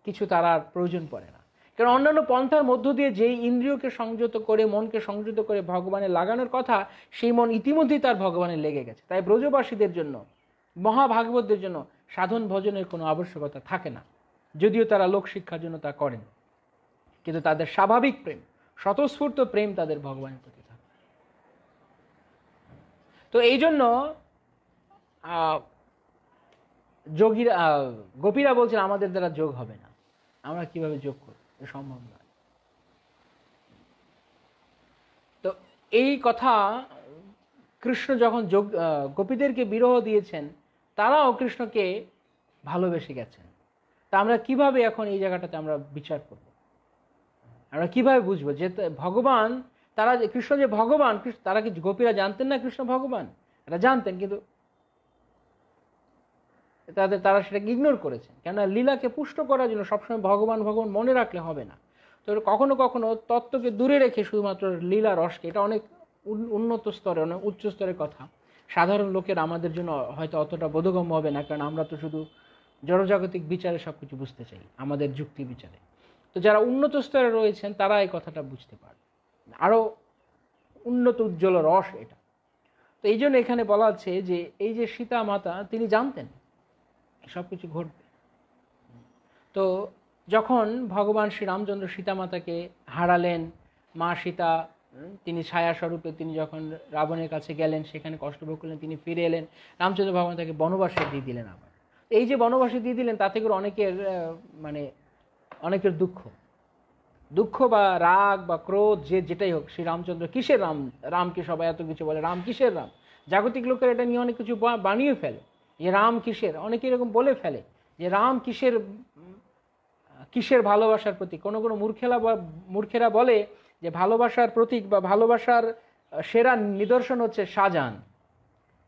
কিছু তার আর প্রয়োজন পড়ে না। কারণ অন্যান্য পন্থার মধ্য দিয়ে যেই ইন্দ্রিয়কে সংযত করে, মনকে সংযত করে ভগবানে লাগানোর কথা, সেই মন ইতিমধ্যেই তার ভগবানে লেগে গেছে। তাই ব্রজবাসীদের জন্য, মহাভাগবতদের জন্য সাধন ভজনের কোনো আবশ্যকতা থাকে না, যদিও তারা লোকশিক্ষার জন্য তা করেন, কিন্তু তাদের স্বাভাবিক প্রেম, স্বতঃস্ফূর্ত প্রেম তাদের ভগবানের প্রতি থাকে। তো এই জন্য গোপীরা বলছেন, আমাদের দ্বারা যোগ হবে না, আমরা কিভাবে যোগ করব, সম্ভব নয়। তো এই কথা কৃষ্ণ যখন গোপীদেরকে বিরহ দিয়েছেন, তারাও কৃষ্ণকে ভালোবেসে গেছেন। তা আমরা কিভাবে এখন এই জায়গাটাতে আমরা বিচার করব? আমরা কিভাবে বুঝবো যে ভগবান, তারা কৃষ্ণ যে ভগবান, তারা কি গোপীরা জানতেন না কৃষ্ণ ভগবান? এটা জানতেন, কিন্তু তারা সেটাকে ইগনোর করেছেন। কেননা লীলাকে পুষ্ট করার জন্য সবসময় ভগবান ভগবান মনে রাখলে হবে না। তো কখনো কখনো তত্ত্বকে দূরে রেখে শুধুমাত্র লীলা রসকে, এটা অনেক উন্নত স্তরে, অনেক উচ্চ স্তরের কথা, সাধারণ লোকের আমাদের জন্য হয়তো অতটা বোধগম্য হবে না, কারণ আমরা তো শুধু জড়জাগতিক বিচারে সব কিছু বুঝতে চাই, আমাদের যুক্তি বিচারে। তো যারা উন্নত স্তরে রয়েছেন তারা এই কথাটা বুঝতে পারবে, আরও উন্নত উজ্জ্বল রস এটা। তো এই জন্য এখানে বলা হচ্ছে যে এই যে সীতা মাতা, তিনি জানতেন সব কিছু ঘটবে। তো যখন ভগবান শ্রী রামচন্দ্র সীতা মাতাকে হারালেন, মা সীতা তিনি ছায়া স্বরূপে তিনি যখন রাবণের কাছে গেলেন, সেখানে কষ্ট ভোগ করলেন, তিনি ফিরে এলেন, রামচন্দ্র ভগবান তাকে বনবাসে দিয়ে দিলেন। আবার এই যে বনবাসে দিয়ে দিলেন, তাতে করে অনেকের দুঃখ বা রাগ বা ক্রোধ, যেটাই হোক, শ্রী রামচন্দ্র কিসের রাম, রামকে সবাই এত কিছু বলে, রাম কিসের রাম? জাগতিক লোকের এটা নিয়ে অনেক কিছু বানিয়ে ফেলে, যে রাম কিসের, অনেকে এরকম বলে ফেলে যে রাম কিসের কিসের ভালোবাসার প্রতীক। কোনো কোনো মূর্খেরা বলে যে ভালোবাসার প্রতীক বা ভালোবাসার সেরা নিদর্শন হচ্ছে শাহজাহান।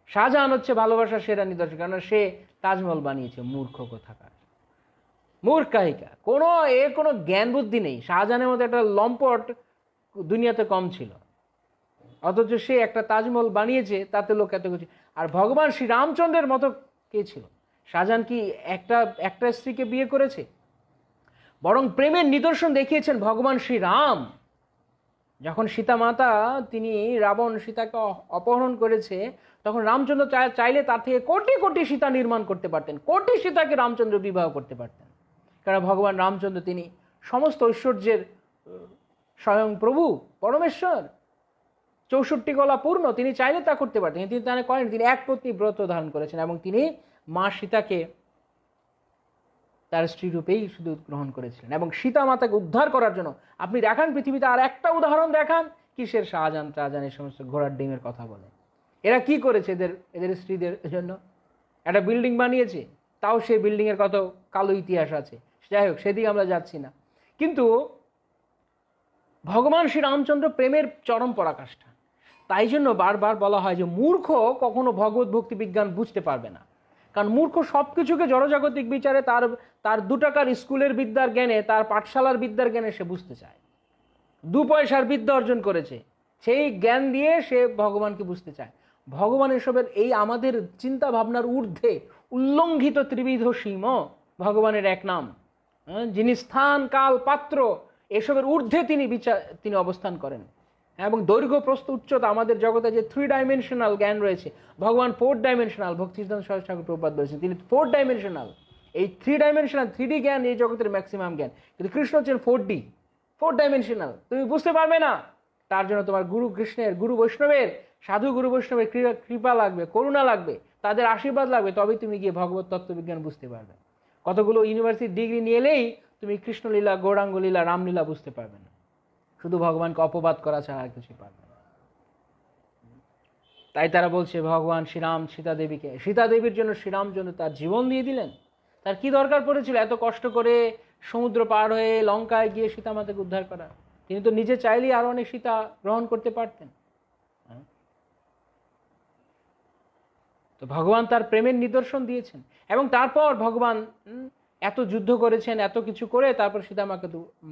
শাহজাহান হচ্ছে ভালোবাসার সেরা নিদর্শন, কারণ সে তাজমহল বানিয়েছে। মূর্খ কোথাকার, মূর্খাহিকা, কোনো জ্ঞান বুদ্ধি নেই। শাহজাহানের মধ্যে একটা লম্পট দুনিয়াতে কম ছিল, অথচ সে একটা তাজমহল বানিয়েছে, তাতে লোক এত কিছু। আর ভগবান শ্রী রামচন্দ্রের মতো কে ছিল? শাহজাহান কি একটা স্ত্রীকে বিয়ে করেছে? বরং প্রেমের নিদর্শন দেখিয়েছেন ভগবান শ্রী রাম। যখন সীতা মাতা তিনি রাবণ সীতাকে অপহরণ করেছে, তখন রামচন্দ্র চাইলে তার থেকে কোটি কোটি সীতা নির্মাণ করতে পারতেন, কোটি সীতাকে রামচন্দ্র বিবাহ করতে পারতেন। কারণ ভগবান রামচন্দ্র তিনি সমস্ত ঐশ্বর্যের স্বয়ং প্রভু, পরমেশ্বর, 64 গলা পূর্ণ। তিনি চাইলে তা করতে পারতেন, তিনি তা করেন। তিনি এক পত্নী ব্রত ধারণ করেছেন এবং তিনি মা সীতাকে তার স্ত্রী রূপেই শুধু গ্রহণ করেছিলেন। এবং সীতা মাতাকে উদ্ধার করার জন্য আপনি দেখান পৃথিবীতে আর একটা উদাহরণ দেখান, কিসের শাহজাহান এই সমস্ত ঘোড়ার ডিমের কথা বলে। এরা কি করেছে এদের স্ত্রীদের জন্য? একটা বিল্ডিং বানিয়েছে, তাও সেই বিল্ডিংয়ের কত কালো ইতিহাস আছে। যাই হোক, সেদিকে আমরা যাচ্ছি না। কিন্তু ভগবান শ্রী রামচন্দ্র প্রেমের চরম পরাকাষ্ঠা। তাই জন্য বারবার বলা হয় যে মূর্খ কখনো ভগবত ভক্তি বিজ্ঞান বুঝতে পারবে না। কারণ মূর্খ সব কিছুকে জড়জাগতিক বিচারে তার 2 টাকার স্কুলের বিদ্যার জ্ঞানে, তার পাঠশালার বিদ্যার জ্ঞানে সে বুঝতে চায়। 2 পয়সার বিদ্যা অর্জন করেছে, সেই জ্ঞান দিয়ে সে ভগবানকে বুঝতে চায়। ভগবান এসবের এই আমাদের চিন্তা ভাবনার ঊর্ধ্বে উল্লঙ্ঘিত ত্রিবিধ সীম ভগবানের এক নাম, যিনি স্থান কাল পাত্র এসবের ঊর্ধ্বে তিনি অবস্থান করেন। এবং দৈর্ঘ্য প্রস্থ উচ্চতা, আমাদের জগতে যে 3 ডাইমেনশনাল জ্ঞান রয়েছে, ভগবান 4 ডাইমেনশনাল। ভক্তিসিদ্ধান্ত সরস্বতী ঠাকুর প্রভুপাদ বলেছেন তিনি 4 ডাইমেনশনাল। এই 3 ডাইমেনশনাল 3D জ্ঞান এই জগতের ম্যাক্সিমাম জ্ঞান, কিন্তু কৃষ্ণ হচ্ছেন 4 ডাইমেনশনাল। তুমি বুঝতে পারবে না, তার জন্য তোমার গুরু কৃষ্ণের, গুরু বৈষ্ণবের, সাধু গুরু বৈষ্ণবের কৃপা লাগবে, করুণা লাগবে, তাদের আশীর্বাদ লাগবে, তবেই তুমি গিয়ে ভগবত তত্ত্ববিজ্ঞান বুঝতে পারবে। কতগুলো ইউনিভার্সিটি ডিগ্রি নিয়ে এলেই তুমি কৃষ্ণলীলা, গৌরাঙ্গ লীলা, রামলীলা বুঝতে পারবে না। শুধু ভগবানকে অপবাদ করা ছাড়া আর কিছু পারবে না। তাই তারা বলছে ভগবান শ্রীরাম সীতা দেবীর জন্য শ্রীরামচন্দ্র তার জীবন দিয়ে দিলেন। তার কি দরকার পড়েছিল এত কষ্ট করে সমুদ্র পার হয়ে লঙ্কায় গিয়ে সীতা মাতাকে উদ্ধার করা? তিনি তো নিজে চাইলেই আরো অনেক সীতা গ্রহণ করতে পারতেন। তো ভগবান তার প্রেমের নিদর্শন দিয়েছেন, এবং তারপর ভগবান এত যুদ্ধ করেছেন, এত কিছু করে তারপর সীতা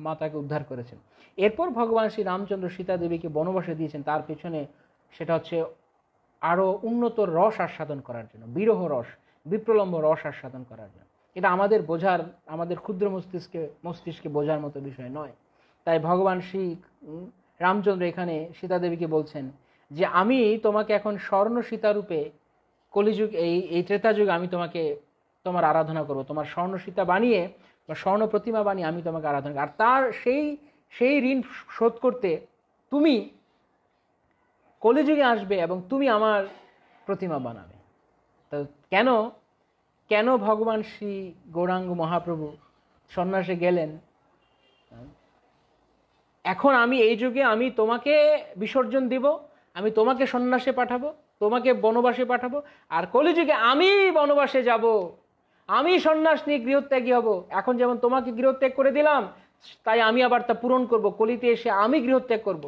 মাতাকে উদ্ধার করেছেন। এরপর ভগবান শ্রী রামচন্দ্র সীতা দেবীকে বনবাসে দিয়েছেন, তার পেছনে সেটা হচ্ছে আরো উন্নত রস আস্বাদন করার জন্য, বিরহ রস, বিপ্রলম্ব রস আস্বাদন করার জন্য। এটা আমাদের ক্ষুদ্র মস্তিষ্কে বোঝার মতো বিষয় নয়। তাই ভগবান শ্রী রামচন্দ্র এখানে সীতা দেবীকে বলছেন যে আমি তোমাকে এখন স্বর্ণ সীতারূপে কলিযুগ এই ত্রেতা যুগে আমি তোমার আরাধনা করবো, তোমার স্বর্ণ সীতা বানিয়ে বা স্বর্ণ প্রতিমা বানিয়ে আমি তোমাকে আরাধনা করব। আর তার সেই ঋণ শোধ করতে তুমি কলিযুগে আসবে এবং তুমি আমার প্রতিমা বানাবে। তো কেন ভগবান শ্রী গৌরাঙ্গ মহাপ্রভু সন্ন্যাসে গেলেন? এখন আমি এই যুগে আমি তোমাকে বিসর্জন দিব, আমি তোমাকে সন্ন্যাসে পাঠাবো, তোমাকে বনবাসে পাঠাবো, আর কলিযুগে আমি বনবাসে যাব, আমি সন্ন্যাস নিয়ে গৃহত্যাগী হব। এখন যেমন তোমাকে গৃহত্যাগ করে দিলাম, তাই আমি আবার তা পূরণ করব, কলিতে এসে আমি গৃহত্যাগ করব।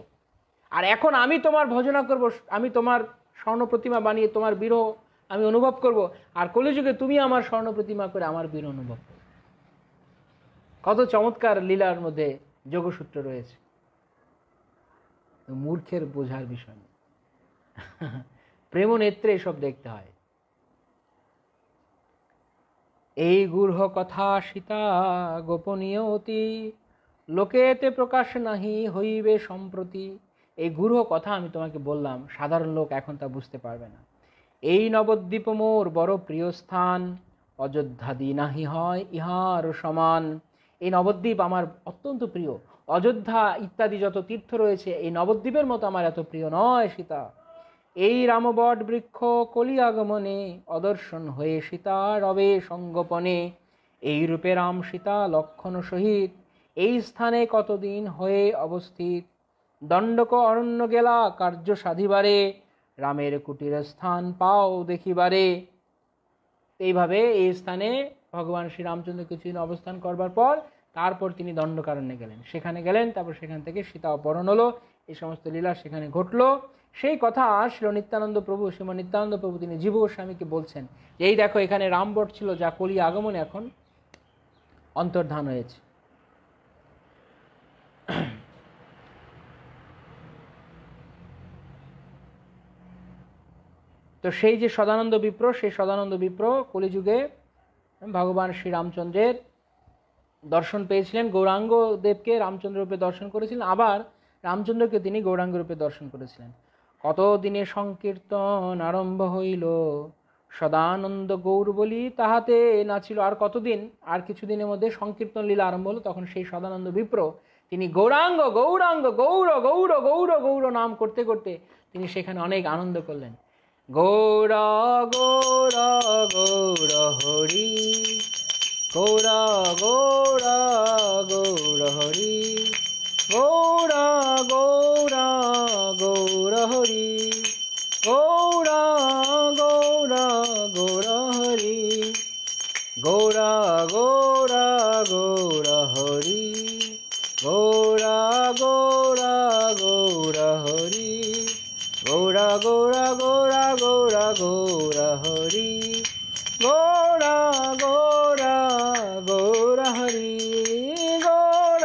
আর এখন আমি তোমার ভজনা করব, আমি তোমার স্বর্ণ প্রতিমা বানিয়ে তোমার বিরহ আমি অনুভব করব, আর কলিযুগে তুমি আমার স্বর্ণ প্রতিমা করে আমার বিরহ অনুভব করবে। কত চমৎকার লীলার মধ্যে যোগসূত্র রয়েছে। মূর্খের বোঝার বিষয় না, প্রেম নেত্রে এসব দেখতে হয়। এই গূঢ় কথা সীতা গোপনীয় অতি, লোকেতে প্রকাশ নাহি হইবে সম্প্রতি। এই গূঢ় কথা আমি তোমাকে বললাম, সাধারণ লোক এখন তা বুঝতে পারবে না। এই নবদ্বীপ মোর বড় প্রিয় স্থান, অযোধ্যাদি নাহি হয় ইহার সমান। এই নবদ্বীপ আমার অত্যন্ত প্রিয়, অযোধ্যা ইত্যাদি যত তীর্থ রয়েছে এই নবদ্বীপের মতো আমার এত প্রিয় নয় সীতা। এই রামবট বৃক্ষ কলি আগমনে, অদর্শন হয়ে সীতা রবে সঙ্গোপনে। এই রূপে রাম সীতা লক্ষণ সহিত, এই স্থানে কতদিন হয়ে অবস্থিত। দণ্ডক অরণ্য গেলা কার্য সাধিবারে, রামের কুটির স্থান পাও দেখিবারে। এইভাবে এই স্থানে ভগবান শ্রীরামচন্দ্র কিছুদিন অবস্থান করবার পর তারপর তিনি দণ্ডকারণ্যে গেলেন, সেখানে গেলেন, তারপর সেখান থেকে সীতা অপহরণ হলো, এই সমস্ত লীলা সেখানে ঘটলো। সেই কথা শ্রী নিত্যানন্দ প্রভু, শ্রীমৎ নিত্যানন্দ প্রভু তিনি জীব গোস্বামীকে বলছেন, এই দেখো এখানে রামবট ছিল, যা কলি আগমনে এখন অন্তর্ধান হয়েছে। তো সেই যে সদানন্দ বিপ্র, সেই সদানন্দ বিপ্র কলিযুগে ভগবান শ্রীরামচন্দ্রের দর্শন পেয়েছিলেন, গৌরাঙ্গ দেবকে রামচন্দ্র রূপে দর্শন করেছিলেন, আবার রামচন্দ্রকে তিনি গৌরাঙ্গ রূপে দর্শন করেছিলেন। কত দিনে সংকীর্তন আরম্ভ হইল, সদানন্দ গৌর বলি তাহাতে নাছিল। আর কতদিন, আর কিছুদিনের মধ্যে সংকীর্তন লীলা আরম্ভ হলো। তখন সেই সদানন্দ বিপ্র তিনি গৌরাঙ্গ গৌরাঙ্গ গৌর গৌর গৌর গৌর নাম করতে করতে তিনি সেখানে অনেক আনন্দ করলেন। গৌর গৌর গৌর হরি, গৌর গৌর গৌর হরি, গৌর গৌর গৌর হরি, গৌর গৌর গৌর হরি, গৌর গৌর গৌর হরি, গৌর গৌর গৌর হরি, গৌর গৌর গৌর গৌর গৌর হরি, গৌর গৌর গৌর হরি, গৌর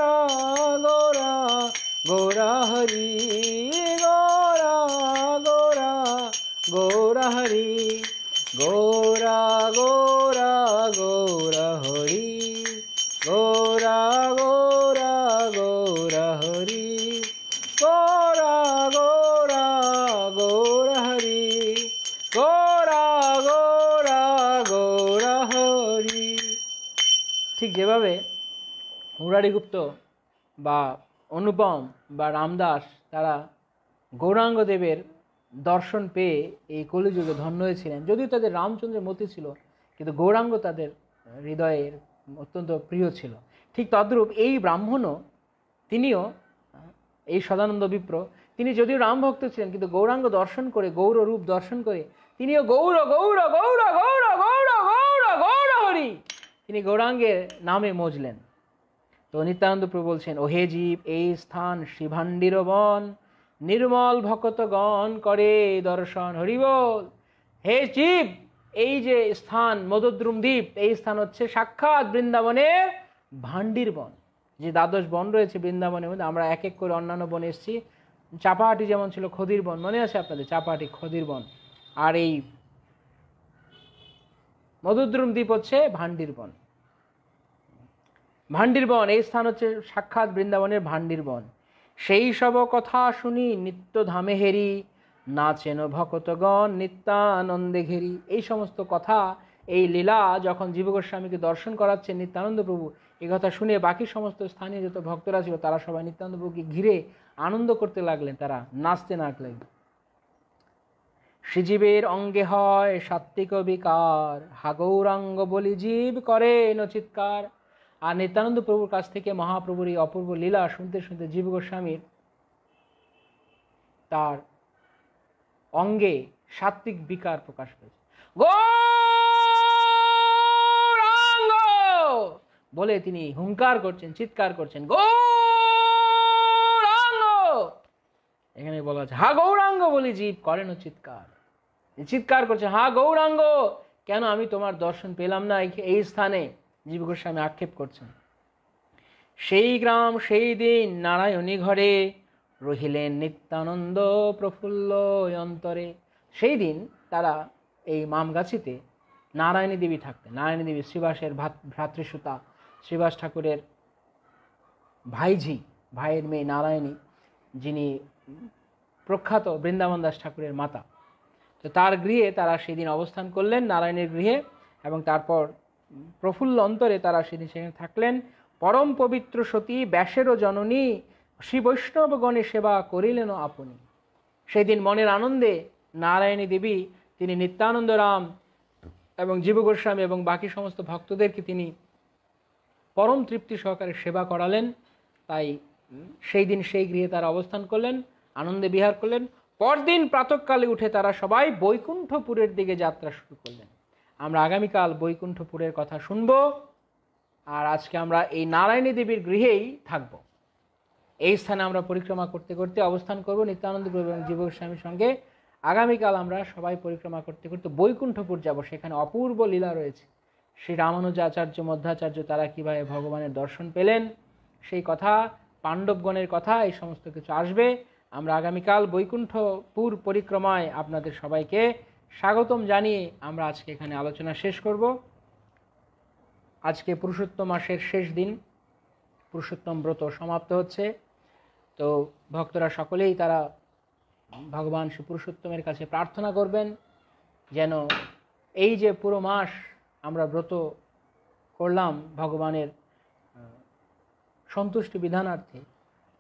গৌর গৌর হরি, গৌর গৌর গৌর হরি, গৌর গৌর গৌর হরি, গৌর গৌর গৌর হরি, গৌর গৌর গৌর হরি, গৌর গৌর গৌর হরি। ঠিক যেভাবে মুরারিগুপ্ত বা অনুপম বা রামদাস তারা গৌরাঙ্গ দেবের দর্শন পেয়ে এই কলিযুগে ধন্য হয়েছিলেন, যদিও তাদের রামচন্দ্রের মতি ছিল, কিন্তু গৌরাঙ্গ তাদের হৃদয়ের অত্যন্ত প্রিয় ছিল। ঠিক তদ্রূপ এই ব্রাহ্মণও, তিনিও, এই সদানন্দ বিপ্র, তিনি যদিও রাম ভক্ত ছিলেন, কিন্তু গৌরাঙ্গ দর্শন করে, গৌর রূপ দর্শন করে তিনিও গৌর গৌর গৌর গৌর গৌর গৌর গৌর হরি, তিনি গৌরাঙ্গের নামে মজলেন। তো নিত্যানন্দ প্রভু বলছেন, ও হে জীব, এই স্থান শ্রীভাণ্ডির বন, নির্মল ভক্তগণ করে দর্শন। হরি বল। হে জীব, এই যে স্থান মধুদ্রুম দ্বীপ, এই স্থান হচ্ছে সাক্ষাৎ বৃন্দাবনের ভাণ্ডির বন। যে দ্বাদশ বন রয়েছে বৃন্দাবনের মধ্যে, আমরা এক এক করে অন্যান্য বনে এসেছি। চাপাহাটি যেমন ছিল খদির বন, মনে আছে আপনাদের? চাপাহাটি খদির বন, আর এই মধুদ্রুম দ্বীপ হচ্ছে ভাণ্ডির বন। ভাণ্ডির বন, এই স্থান হচ্ছে সাক্ষাৎ বৃন্দাবনের ভাণ্ডির বন। সেই সব কথা শুনি নিত্য ধামে হেরি, নাচেন ভক্তগণ নিত্যানন্দে ঘেরি। এই সমস্ত কথা, এই লীলা যখন জীব গোস্বামীকে দর্শন করাচ্ছেন নিত্যানন্দ প্রভু, এই কথা শুনে বাকি সমস্ত স্থানীয় যত ভক্তরা ছিল তারা সবাই নিত্যানন্দ প্রভুকে ঘিরে আনন্দ করতে লাগলেন, তারা নাচতে লাগলেন। শ্রীজীবের অঙ্গে হয় সাত্ত্বিক বিকার, হা গৌরাঙ্গ বলি জীব করে চিৎকার। আর নিত্যানন্দ প্রভুর কাছ থেকে মহাপ্রভুর এই অপূর্ব লীলা শুনতে শুনতে জীব গোস্বামীর তার অঙ্গে সাত্ত্বিক বিকার প্রকাশ পেয়েছে। গৌরাঙ্গ বলে তিনি হুঙ্কার করছেন, চিৎকার করছেন, গৌরাঙ্গ। এখানে বলা আছে হা গৌরাঙ্গ বলি জীব করেন চিৎকার। চিৎকার করছে, হা গৌরাঙ্গ, কেন আমি তোমার দর্শন পেলাম না এই স্থানে? জীব গোস্বামী আক্ষেপ করছেন। সেই গ্রাম সেই দিন নারায়ণী ঘরে, রহিলেন নিত্যানন্দ প্রফুল্ল অন্তরে। সেই দিন তারা এই মামগাছিতে নারায়ণী দেবী থাকতেন। নারায়ণী দেবী শ্রীবাসের ভ্রাতৃসুতা, শ্রীবাস ঠাকুরের ভাইঝি, ভাইয়ের মেয়ে নারায়ণী, যিনি প্রখ্যাত বৃন্দাবন দাস ঠাকুরের মাতা। তো তার গৃহে তারা সেদিন অবস্থান করলেন, নারায়ণের গৃহে, এবং তারপর প্রফুল্ল অন্তরে তারা সেদিন সেখানে থাকলেন। পরম পবিত্র সতী ব্যাসেরও জননী, শ্রী বৈষ্ণবগণে সেবা করিলেন আপনি। সেদিন মনের আনন্দে নারায়ণী দেবী তিনি নিত্যানন্দ রাম এবং জীব গোস্বামী এবং বাকি সমস্ত ভক্তদেরকে তিনি পরম তৃপ্তি সহকারে সেবা করালেন। তাই সেই দিন সেই গৃহে তারা অবস্থান করলেন, আনন্দে বিহার করলেন। পরদিন প্রাতঃকালে উঠে তারা সবাই বৈকুণ্ঠপুরের দিকে যাত্রা শুরু করলেন। আমরা আগামীকাল বৈকুণ্ঠপুরের কথা শুনব। আর আজকে আমরা এই নারায়ণী দেবীর গৃহেই থাকব। এই স্থানে আমরা পরিক্রমা করতে করতে অবস্থান করব নিত্যানন্দ প্রভু এবং জীব গোস্বামীর সঙ্গে। আগামীকাল আমরা সবাই পরিক্রমা করতে করতে বৈকুণ্ঠপুর যাব। সেখানে অপূর্ব লীলা রয়েছে। শ্রী রামানুজাচার্য, মধ্বাচার্য তারা কীভাবে ভগবানের দর্শন পেলেন সেই কথা, পাণ্ডবগণের কথা, এই সমস্ত কিছু আসবে। আমরা আগামীকাল বৈকুণ্ঠপুর পরিক্রমায় আপনাদের সবাইকে স্বাগতম জানিয়ে আমরা আজকে এখানে আলোচনা শেষ করব। আজকে পুরুষোত্তম মাসের শেষ দিন, পুরুষোত্তম ব্রত সমাপ্ত হচ্ছে। তো ভক্তরা সকলেই তারা ভগবান শ্রী পুরুষোত্তমের কাছে প্রার্থনা করবেন যেন এই যে পুরো মাস আমরা ব্রত করলাম ভগবানের সন্তুষ্টি বিধানার্থে,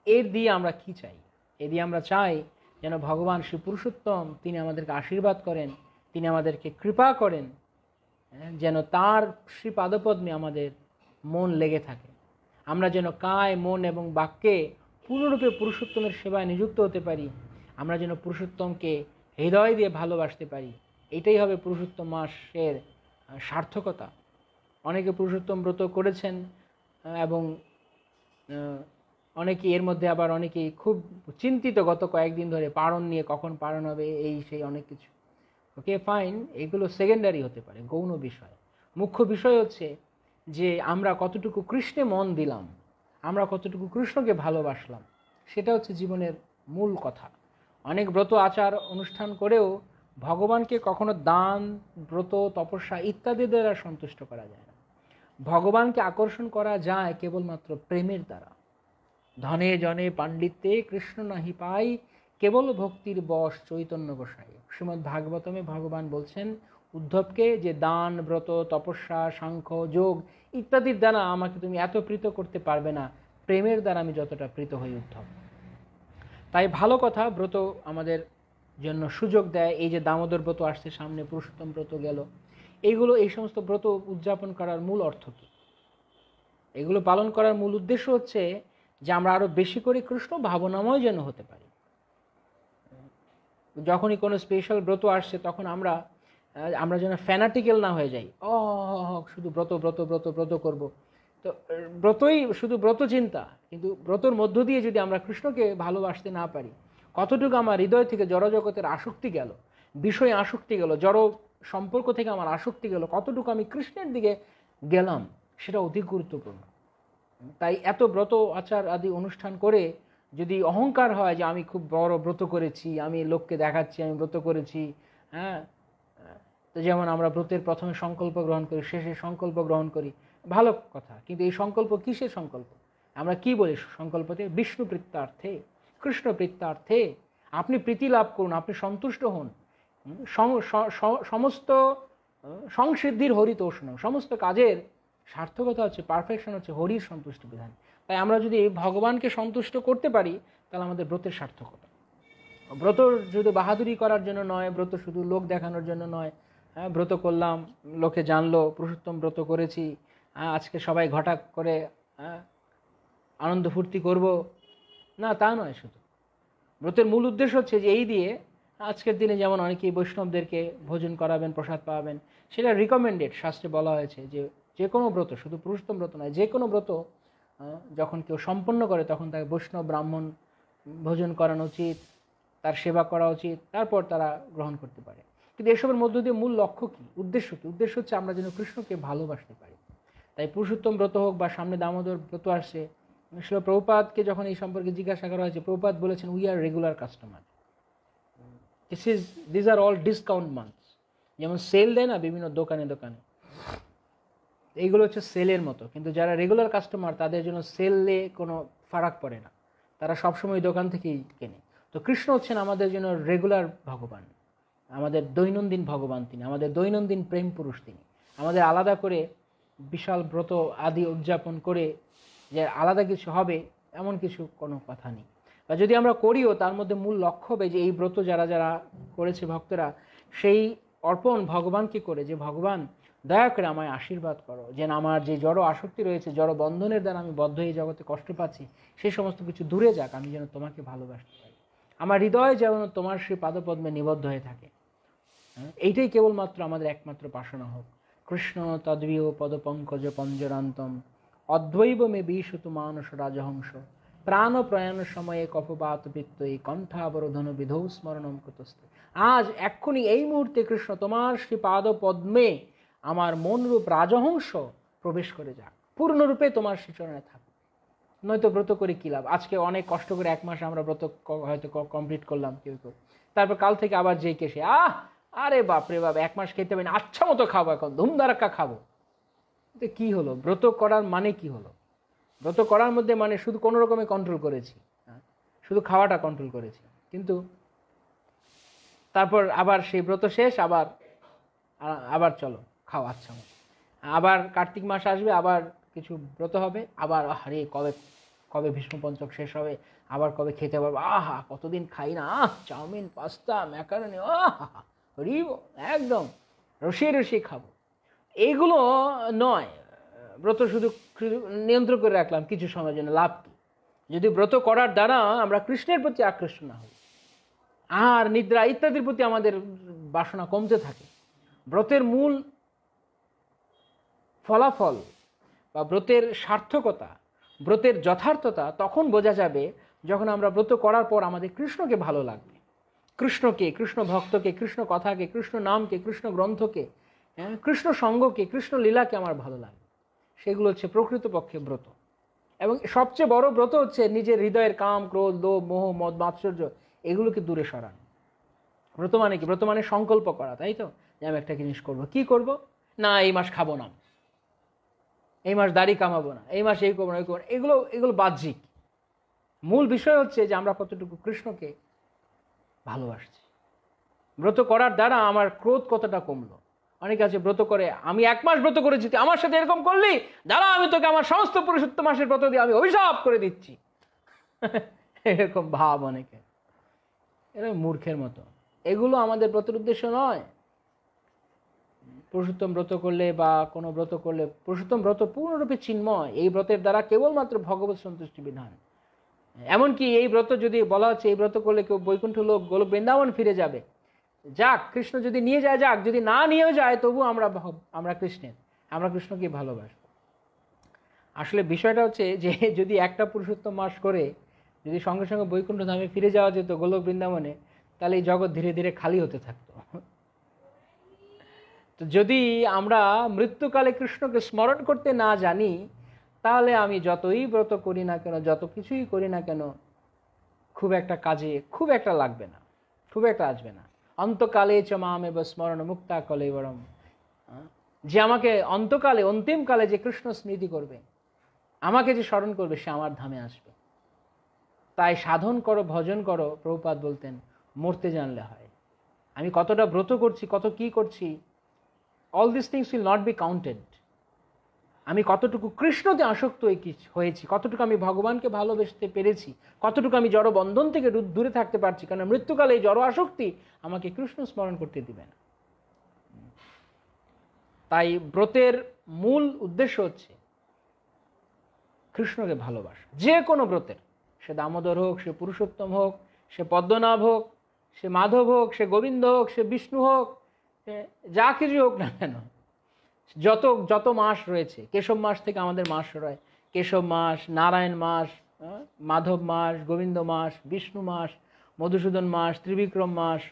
এর দিয়ে আমরা কি চাই? এর দিয়ে আমরা চাই যেন ভগবান শ্রী পুরুষোত্তম তিনি আমাদেরকে আশীর্বাদ করেন, তিনি আমাদেরকে কৃপা করেন, যেন তার শ্রী পাদপদ্মে আমাদের মন লেগে থাকে। আমরা যেন কায়, মন এবং বাক্যে পূর্ণরূপে পুরুষোত্তমের সেবায় নিযুক্ত হতে পারি। আমরা যেন পুরুষোত্তমকে হৃদয় দিয়ে ভালোবাসতে পারি। এটাই হবে পুরুষোত্তম মাসের সার্থকতা। অনেকে পুরুষোত্তম ব্রত করেছেন এবং অনেকেই এর মধ্যে আবার অনেকেই খুব চিন্তিত গত কয়েকদিন ধরে পারণ নিয়ে, কখন পারণ হবে, এই সেই অনেক কিছু। ওকে ফাইন, এগুলো সেকেন্ডারি হতে পারে, গৌণ বিষয়। মুখ্য বিষয় হচ্ছে যে আমরা কতটুকু কৃষ্ণে মন দিলাম, আমরা কতটুকু কৃষ্ণকে ভালোবাসলাম, সেটা হচ্ছে জীবনের মূল কথা। অনেক ব্রত আচার অনুষ্ঠান করেও ভগবানকে কখনো দান, ব্রত, তপস্যা ইত্যাদি দ্বারা সন্তুষ্ট করা যায় না। ভগবানকে আকর্ষণ করা যায় কেবলমাত্র প্রেমের দ্বারা। ধনে জনে পাণ্ডিত্যে কৃষ্ণ নাহি পাই, কেবল ভক্তির বশ চৈতন্য গোসাই। শ্রীমদ্ ভাগবতমে ভগবান বলছেন উদ্ধবকে যে দান, ব্রত, তপস্যা, সাংখ্য, যোগ ইত্যাদির দ্বারা আমাকে তুমি এত প্রীত করতে পারবে না, প্রেমের দ্বারা আমি যতটা প্রীত হই উদ্ধব। তাই ভালো কথা, ব্রত আমাদের জন্য সুযোগ দেয়। এই যে দামোদর ব্রত আসছে সামনে, পুরুষোত্তম ব্রত গেল, এইগুলো, এই সমস্ত ব্রত উদযাপন করার মূল অর্থ কী? এগুলো পালন করার মূল উদ্দেশ্য হচ্ছে যে আমরা আরও বেশি করে কৃষ্ণ ভাবনাময় যেন হতে পারি। যখনই কোনো স্পেশাল ব্রত আসছে তখন আমরা যেন ফ্যানাটিক্যাল না হয়ে যাই, শুধু ব্রত ব্রত ব্রত ব্রত করব। তো ব্রতই শুধু ব্রত চিন্তা, কিন্তু ব্রতর মধ্য দিয়ে যদি আমরা কৃষ্ণকে ভালোবাসতে না পারি, কতটুকু আমার হৃদয় থেকে জড়জগতের আসক্তি গেল, বিষয়ে আসক্তি গেল, জড় সম্পর্ক থেকে আমার আসক্তি গেল, কতটুকু আমি কৃষ্ণের দিকে গেলাম, সেটা অতি গুরুত্বপূর্ণ। তাই এত ব্রত আচার আদি অনুষ্ঠান করে যদি অহংকার হয় যে আমি খুব বড় ব্রত করেছি, আমি লোককে দেখাচ্ছি আমি ব্রত করেছি, হ্যাঁ, তো যেমন আমরা ব্রতের প্রথমে সংকল্প গ্রহণ করি, শেষে সংকল্প গ্রহণ করি, ভালো কথা, কিন্তু এই সংকল্প কিসের সংকল্প? আমরা কি বলি সংকল্পতে? বিষ্ণু প্রীত্যার্থে, কৃষ্ণ প্রীত্যার্থে। আপনি প্রীতি লাভ করুন, আপনি সন্তুষ্ট হন। সমস্ত সংসিদ্ধির হরিতোষ্ণ, সমস্ত কাজের সার্থকতা হচ্ছে, পারফেকশন হচ্ছে হরির সন্তুষ্টি বিধান। তাই আমরা যদি ভগবানকে সন্তুষ্ট করতে পারি তাহলে আমাদের ব্রতের সার্থকতা। ব্রত শুধু বাহাদুরি করার জন্য নয়, ব্রত শুধু লোক দেখানোর জন্য নয়, হ্যাঁ, ব্রত করলাম লোকে জানলো পুরুষোত্তম ব্রত করেছি, আজকে সবাই ঘটা করে আনন্দ ফুর্তি করব না, তা নয়। শুধু ব্রতের মূল উদ্দেশ্য হচ্ছে যে এই দিয়ে আজকের দিনে যেমন অনেকেই বৈষ্ণবদেরকে ভোজন করাবেন, প্রসাদ পাবেন, সেটা রিকমেন্ডেড। শাস্ত্রে বলা হয়েছে যে কোনো ব্রত, শুধু পুরুষোত্তম ব্রত নয়, যে কোনো ব্রত যখন কেউ সম্পন্ন করে তখন তাকে বৈষ্ণব ব্রাহ্মণ ভোজন করানো উচিত, তার সেবা করা উচিত, তারপর তারা গ্রহণ করতে পারে। কিন্তু এসবের মধ্য দিয়ে মূল লক্ষ্য কী, উদ্দেশ্য কী? উদ্দেশ্য হচ্ছে আমরা যেন কৃষ্ণকে ভালোবাসতে পারি। তাই পুরুষোত্তম ব্রত হোক বা সামনে দামোদর ব্রত আসছে, শিল প্রভুপাদকে যখন এই সম্পর্কে জিজ্ঞাসা করা হয়েছে, প্রভুপাদ বলেছেন we are regular customer, this are all discount months. যেমন সেল দেয় না বিভিন্ন দোকানে দোকানে, এইগুলো হচ্ছে সেলের মতো, কিন্তু যারা রেগুলার কাস্টমার তাদের জন্য সেলে কোনো ফারাক পড়ে না, তারা সবসময় দোকান থেকেই কেনে। তো কৃষ্ণ হচ্ছেন আমাদের জন্য রেগুলার ভগবান, আমাদের দৈনন্দিন ভগবান তিনি, আমাদের দৈনন্দিন প্রেম পুরুষ তিনি। আমাদের আলাদা করে বিশাল ব্রত আদি উদযাপন করে যে আলাদা কিছু হবে এমন কিছু কোনো কথা নেই। বা যদি আমরা করিও তার মধ্যে মূল লক্ষ্য হবে যে এই ব্রত যারা যারা করেছে ভক্তরা, সেই অর্পণ ভগবানকে করে যে ভগবান দয়া করে আমায় আশীর্বাদ করো, যেন আমার যে জড় আসক্তি রয়েছে, জড় বন্ধনের দ্বারা আমি বদ্ধ এই জগতে কষ্ট পাচ্ছি, সেই সমস্ত কিছু দূরে যাক, আমি যেন তোমাকে ভালোবাসতে পারি, আমার হৃদয় যেন তোমার সেই পাদপদ্মে নিবদ্ধ হয়ে থাকে। এইটাই কেবলমাত্র আমাদের একমাত্র বাসনা হোক। কৃষ্ণ তদ্বীয় পদপঙ্কজ পঞ্জরান্তম অদ্বৈব মে বিশুত মানস রাজহংস প্রাণ প্রয়াণ সময়ে কপবাত বৃত্তই কণ্ঠাবরোধন বিধৌ স্মরণম কুতস্তে। আজ এক্ষুনি এই মুহূর্তে কৃষ্ণ তোমার শ্রী পাদ পদ্মে আমার মনরূপ রাজহংস প্রবেশ করে যাক, পূর্ণরূপে তোমার শ্রীচরণে থাক। নয়তো ব্রত করে কী লাভ? আজকে অনেক কষ্ট করে 1 মাস আমরা ব্রত হয়তো কমপ্লিট করলাম কেউ কেউ, তারপর কাল থেকে আবার যেই কেসে আরে বাপরে বাপ 1 মাস খেতে হবে না, আচ্ছা মতো খাবো, এখন ধুমধারাক্কা খাবো। তো কী হলো? ব্রত করার মানে কি হলো? ব্রত করার মধ্যে মানে শুধু কোনো রকমে কন্ট্রোল করেছি, শুধু খাওয়াটা কন্ট্রোল করেছি, কিন্তু তারপর আবার সেই ব্রত শেষ, আবার চলো খাও আচ্ছা মতো। আবার কার্তিক মাস আসবে, আবার কিছু ব্রত হবে, আবার আরে কবে কবে ভীষ্ম পঞ্চক শেষ হবে, আবার কবে খেতে পারবো, কতদিন খাই না, চাউমিন পাস্তা ম্যাকারনি, একদম রসিয়ে রসিয়ে খাবো। এইগুলো নয়। ব্রত শুধু নিয়ন্ত্রণ করে রাখলাম কিছু সময়ের জন্য, লাভ কি? যদি ব্রত করার দ্বারা আমরা কৃষ্ণের প্রতি আকৃষ্ট না হই, আর নিদ্রা ইত্যাদির প্রতি আমাদের বাসনা কমতে থাকে, ব্রতের মূল ফলাফল বা ব্রতের সার্থকতা, ব্রতের যথার্থতা তখন বোঝা যাবে যখন আমরা ব্রত করার পর আমাদের কৃষ্ণকে ভালো লাগবে। কৃষ্ণকে, কৃষ্ণ ভক্তকে, কৃষ্ণ কথাকে, কৃষ্ণ নামকে, কৃষ্ণ গ্রন্থকে, কৃষ্ণ সঙ্গকে, কৃষ্ণ লীলাকে আমার ভালো লাগবে। সেগুলো হচ্ছে প্রকৃতপক্ষে ব্রত। এবং সবচেয়ে বড় ব্রত হচ্ছে নিজের হৃদয়ের কাম, ক্রোধ, লোভ, মোহ, মদ, মাৎসর্য এগুলোকে দূরে সরানো। ব্রত মানে কি? ব্রত মানে সংকল্প করা, তাই তো? যে আমি একটা জিনিস করবো। কি করব? না, এই মাস খাবো না, এই মাস দাড়ি কামাবো না, এই মাস এই করবো না, এই করবো না, এগুলো বাহ্যিক। মূল বিষয় হচ্ছে যে আমরা কতটুকু কৃষ্ণকে ভালোবাসছি। ব্রত করার দ্বারা আমার ক্রোধ কতটা কমলো। অনেকে আছে ব্রত করে, আমি 1 মাস ব্রত করেছি, আমার সাথে এরকম করলি, দাঁড়া আমি তোকে আমার সমস্ত পুরুষোত্তম মাসের ব্রত দিয়ে আমি অভিশাপ করে দিচ্ছি। এরকম ভাব অনেকে, এরকম মূর্খের মতো। এগুলো আমাদের ব্রতের উদ্দেশ্য নয়। পুরুষোত্তম ব্রত করলে বা কোনো ব্রত করলে, পুরুষোত্তম ব্রত পূর্ণরূপে চিন্ময়। এই ব্রতের দ্বারা কেবলমাত্র ভগবত সন্তুষ্টি বিধান। এমনকি এই ব্রত যদি বলা হচ্ছে এই ব্রত করলে কেউ বৈকুণ্ঠ লোক, গোলক বৃন্দাবন ফিরে যাবে, যাক, কৃষ্ণ যদি নিয়ে যায় যাক, যদি না নিয়েও যায় তবু আমরা কৃষ্ণের, আমরা কৃষ্ণকে ভালোবাসব। আসলে বিষয়টা হচ্ছে যে যদি একটা পুরুষোত্তম মাস করে যদি সঙ্গে সঙ্গে বৈকুণ্ঠ ধামে ফিরে যাওয়া যেত, গোলক বৃন্দাবনে, তাহলে এই জগৎ ধীরে ধীরে খালি হতে থাকতো। তো যদি আমরা মৃত্যুকালে কৃষ্ণকে স্মরণ করতে না জানি, তাহলে আমি যতই ব্রত করি না কেন, যত কিছুই করি না কেন, খুব একটা কাজে খুব একটা লাগবে না, খুব একটা আসবে না। অন্তকালে চ মামেব স্মরণ মুক্তা কলেবরম। যে আমাকে অন্তকালে, অন্তিমকালে যে কৃষ্ণ স্মৃতি করবে, আমাকে যে স্মরণ করবে, সে আমার ধামে আসবে। তাই সাধন করো, ভজন করো, প্রভুপাদ বলতেন, মরতে জানলে হয়। আমি কতটা ব্রত করছি, কত কি করছি, all this things will not be counted. আমি কতটুকু কৃষ্ণতে আসক্ত হয়েছি, কতটুকু আমি ভগবানকে ভালোবাসতে পেরেছি, কতটুকু আমি জড় বন্ধন থেকে দূরে থাকতে পারছি, কারণ মৃত্যুকালে এই জড় আসক্তি আমাকে কৃষ্ণ স্মরণ করতে দিবে না। তাই ব্রতের মূল উদ্দেশ্য হচ্ছে কৃষ্ণকে ভালোবাসা। যে কোনো ব্রতের, সে দামোদর হোক, সে পুরুষোত্তম হোক, সে পদ্মনাভ হোক, সে মাধব হোক, সে গোবিন্দ হোক, সে বিষ্ণু হোক, যা কিছু হোক না কেন, যত মাস রয়েছে, কেশব মাস থেকে আমাদের মাস রয়, কেশব মাস, নারায়ণ মাস, মাধব মাস, গোবিন্দ মাস, বিষ্ণু মাস, মধুসূদন মাস, ত্রিবিক্রম মাস,